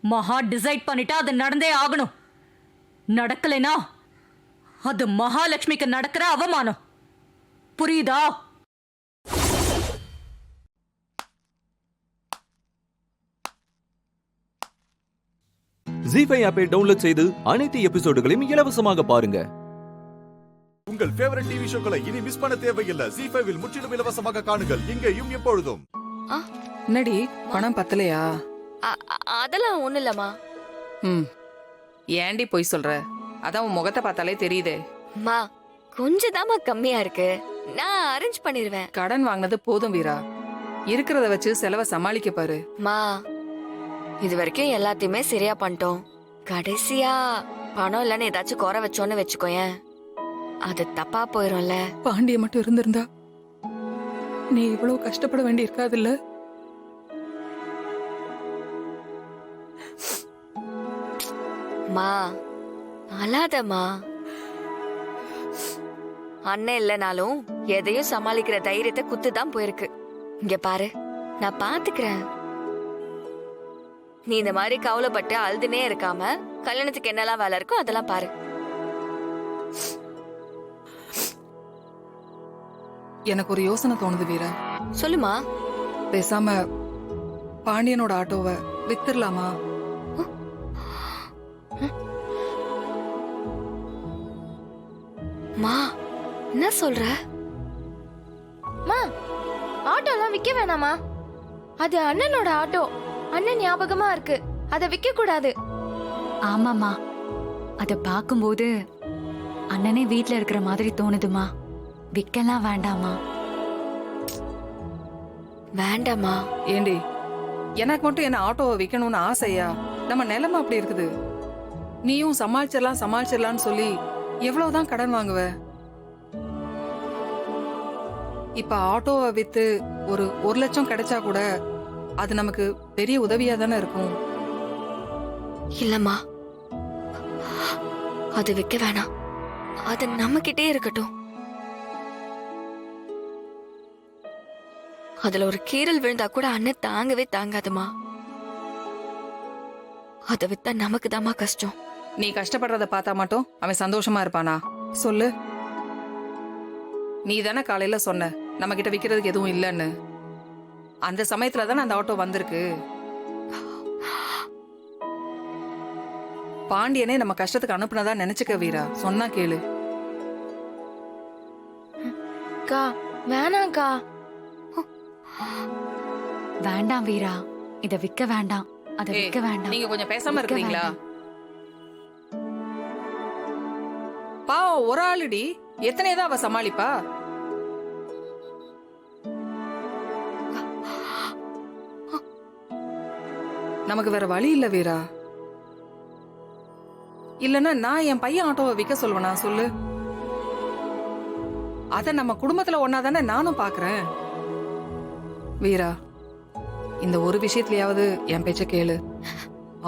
மகா டிசைட் பண்ணிட்டா அது நடந்தே ஆகணும். நடக்கலைனா அது மகாலட்சுமிக்கு நடக்கிற அவமானம். புரியுதா? ஜி5 ஆப்பை டவுன்லோட் செய்து அனைத்து எபிசோடுகளையும் இலவசமாக பாருங்க. உங்கள் ஃபேவரட் டிவி ஷோக்களை இனி மிஸ் பண்ண தேவையில்லை. ஜி5 முற்றிலும் இலவசமாக காணுங்கள், இங்கேயும் எப்பொழுதும். என்னடி, பணம் பத்தலையா? அதெல்லாம் ஒண்ணு இல்லம்மா. ஏண்டி போய் சொல்ற? அதான் உன் முகத்தை பார்த்தாலே தெரியுதே. மா, கொஞ்சம் தாமா கம்மியா இருக்கு, நான் அரேஞ்ச் பண்ணிருவேன். கடன் வாங்கினது போதும் வீரா, இருக்கிறத வச்சு செலவை சமாளிக்க பாரு. மா, இது வரைக்கும் எல்லாத்தையுமே சரியா பண்ணிட்டோம். கடைசியா பணம் இல்லன்னு ஏதாச்சும் குறை வச்சோன்னு வச்சுக்கோயேன், அது தப்பா போயிரும்ல. பாண்டிய மட்டும் இருந்திருந்தா நீ இவ்வளவு கஷ்டப்பட வேண்டி இருக்காதுல்ல? மா, அழாதம்மா. அண்ணன் இல்லைனாலும் எதையும் சமாளிக்கிற தைரியத்தை குத்துதான் போயிருக்கு. இங்க பாரு, நான் பாத்துக்கிறேன். நீ இந்த மாதிரி கவலைப்பட்டு அழுதுனே இருக்காம கல்யாணத்துக்கு என்னெல்லாம் வேலை இருக்கோ அதெல்லாம் பாரு. எனக்கு ஒரு யோசனை தோணுது வீரா. சொல்லுமா. பேசாம பாண்டியனோட ஆட்டோவை வித்துடலாமா? மா, என்ன சொல்ற? மா, ஆட்டோ எல்லாம் விக்க வேணாமா? அது அண்ணனோட ஆட்டோ. அண்ணன் ஞாபகமா இருக்கு, அதை விக்க கூடாது. ஆமாமா, அத பாக்கும்போது அண்ணனே வீட்ல இருக்கிற மாதிரி தோணுதுமா. விக்கலாம் வேண்டாமா? வேண்டாமா. ஏண்டி, எனக்கு மட்டும் என்ன ஆட்டோவை விக்கணும்னு ஆசையா? நம்ம நிலைமை அப்படி இருக்குது. நீயும் சமாளிச்சிடலாம்னு சொல்லி எவ்வளவுதான் கடன் வாங்குவ? இப்ப ஆட்டோவை வித்து ஒரு 1 லட்சம் கிடைச்சா கூட அது நமக்கு பெரிய உதவியா தானே இருக்கும். இல்லம்மா, அது விக்க வேணாம். அது நம்ம கிட்டே இருக்கட்டும். அதுல ஒரு கீறல் விழுந்தா கூட அண்ணன் தாங்கவே தாங்காதுமா. அதை வித்தா நமக்கு தாமா கஷ்டம். நீ கஷ்டப்படுறத பார்த்தா மட்டும் அவன் சந்தோஷமா இருப்பானா சொல்லு? நீ தானே காலையில சொன்ன நம்ம கிட்ட விக்கிறதுக்கு எதுவும் இல்லைன்னு. அந்த சமயத்துல தானே அந்த ஆட்டோ வந்திருக்கு. பாண்டியனே நம்ம கஷ்டத்துக்கு அனுப்புனதா நினைச்சுக்க வீரா. சொன்னா கேளு. கா, வேணாம்க்கா. வேண்டாம் வீரா, இத விக்க வேண்டாம். அத விக்க வேண்டாம். நீங்க கொஞ்சம் பேசாம இருக்கீங்களா? பாவம் ஒரு ஆளுடி, எத்தனைதான் அவ சமாளிப்பா? நமக்கு வேற வழி இல்ல வீரா. இல்லன்னா நான் என் பையன் ஆட்டோவை விற்க சொல்லுவனா சொல்லு? அத நம்ம குடும்பத்துல ஒன்னா தானே நானும் பாக்குறேன். வீரா, இந்த ஒரு விஷயத்துலயாவது என் பேச்ச கேளு.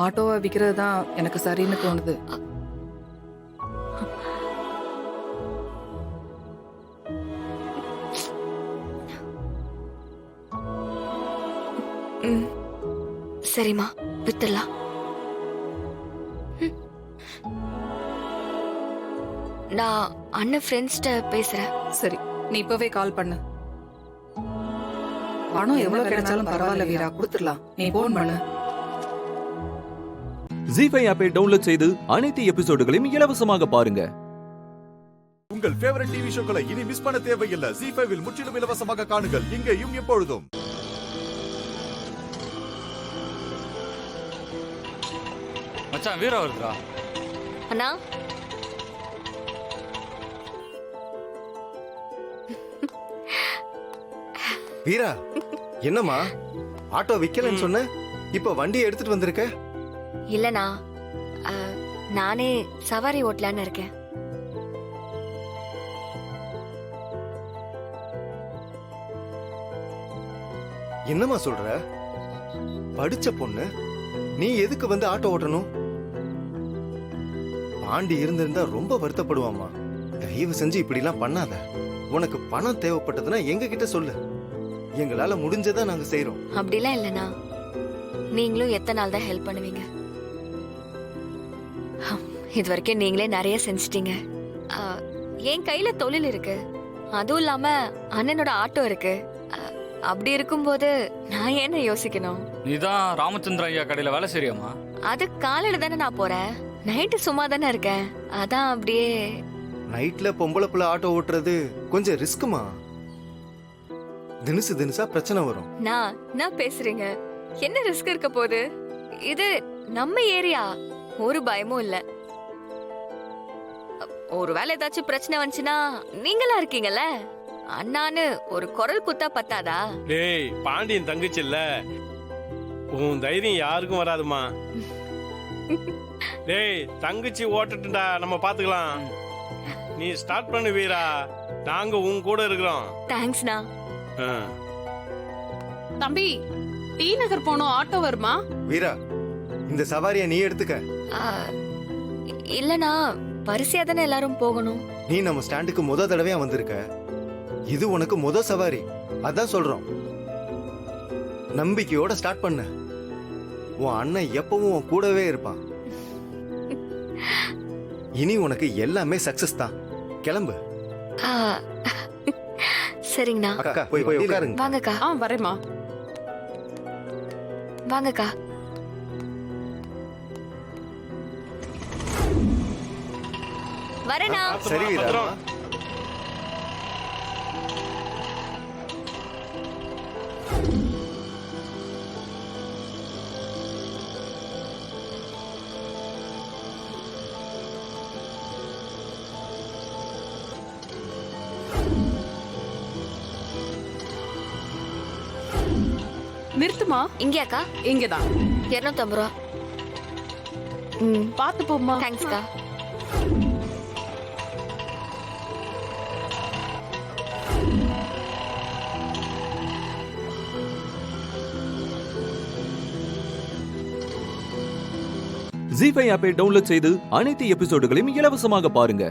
ஆட்டோவை விக்கிறது தான் எனக்கு சரின்னு தோணுது. சரிம்மா, வித்துடலாம். நான் அண்ணன் ஃப்ரெண்ட்ஸ்ட பேசுறேன். சரி, நீ இப்பவே கால் பண்ணு. பணம் எவ்வளவு கிடைச்சாலும் பரவாயில்ல வீரா, கொடுத்துடலாம். நீ போன் பண்ணு. ஜி5 ஆப்பை டவுன்லோட் செய்து அனைத்து எபிசோடுகளையும் இலவசமாக பாருங்க. உங்கள் ஃபேவரட் டிவி ஷோக்களை இனி மிஸ் பண்ண தேவையில்லை. ஜி5 முற்றிலும் இலவசமாக காணுங்கள், இங்கேயும் எப்பொழுதும். மச்சான், வீரா வருதுடா. அண்ணா, வீரா, என்னம்மா ஆட்டோ விக்கலன்னு சொன்ன, இப்ப வண்டியை எடுத்துட்டு வந்திருக்க? இல்லண்ணா, நானே சவாரி ஓட்டலான்னு இருக்கேன். என்னம்மா சொல்ற? படிச்ச பொண்ணு நீ எதுக்கு வந்து ஆட்டோ ஓட்டணும்? பாண்டி இருந்திருந்தா ரொம்ப வருத்தப்படுவாமா. தயவு செஞ்சு இப்படி எல்லாம் பண்ணாத. உனக்கு பணம் தேவைப்பட்டதுன்னா எங்க கிட்ட சொல்லு, எங்களால முடிஞ்சதா நாங்க செய்யறோம். அப்படிலாம் இல்லண்ணா, நீங்களும் எத்தனை நாள் தான் ஹெல்ப் பண்ணுவீங்க? இது வரைக்கும் நீங்களே நிறைய செஞ்சிட்டீங்க. என் கையில தொழில் இருக்கு, அதுவும் இல்லாம அண்ணனோட ஆட்டோ இருக்கு. அப்படி இருக்கும்போது நான் என்ன யோசிக்கணும்? நீதான் ராமச்சந்திர ஐயா கடையில வேலை செய்யறியாமா? அது காலையில தானே நான் போறேன், நைட்டு சும்மா தானே இருக்கேன். அதான் அப்படியே. நைட்ல பொம்பளை புள்ள ஆட்டோ ஓட்டுறது கொஞ்சம் ரிஸ்க்குமா. தினசா பிரச்சனை வரும். நான் பேசுறீங்க, என்ன ரிஸ்க் இருக்க போகுது? இது நம்ம ஏரியா, ஒரு பயமும் இல்ல. ஒருவேளை ஏதாச்சும் பிரச்சனை வந்துச்சுன்னா நீங்களா இருக்கீங்கல்ல, அண்ணான்னு ஒரு குரல் குத்தா பத்தாதா? டேய், பாண்டியன் தங்கச்சி இல்ல, உன் தைரியம் யாருக்கும் வராதுமா. டேய், தங்கச்சி ஓட்டுட்டா, நம்ம பாத்துக்கலாம். நீ ஸ்டார்ட் பண்ணு வீரா, நாங்க உன் கூட இருக்கிறோம். தேங்க்ஸ்ண்ணா. தம்பி, டி நகர் போனோம், ஆட்டோ வருமா? வீரா, இந்த சவாரியை நீ எடுத்துக்க. இல்லனா வரிசையா தானே எல்லாரும் போகணும். நீ நம்ம ஸ்டாண்டுக்கு முத தடவையா வந்திருக்க, இது உனக்கு முத சவாரி. அதான் சொல்றோம், நம்பிக்கையோட ஸ்டார்ட் பண்ண. உன் அண்ணன் எப்பவும் உன் கூடவே இருப்பான். இனி உனக்கு எல்லாமே சக்சஸ் தான். கிளம்பு. சரிங்கண்ணா. அக்கா, போய் உட்காருங்க. வாங்கக்கா. வரேம்மா. வாங்கக்கா. வரேண்ணா. சரி வீரா. நிறுத்துமா. இங்கேயாக்கா? இங்கதான். 250 ரூபா. பாத்து போம்மா. தேங்க்ஸ்க்கா. ஜி5 ஆப்பை டவுன்லோட் செய்து அனைத்து எபிசோடுகளையும் இலவசமாக பாருங்க.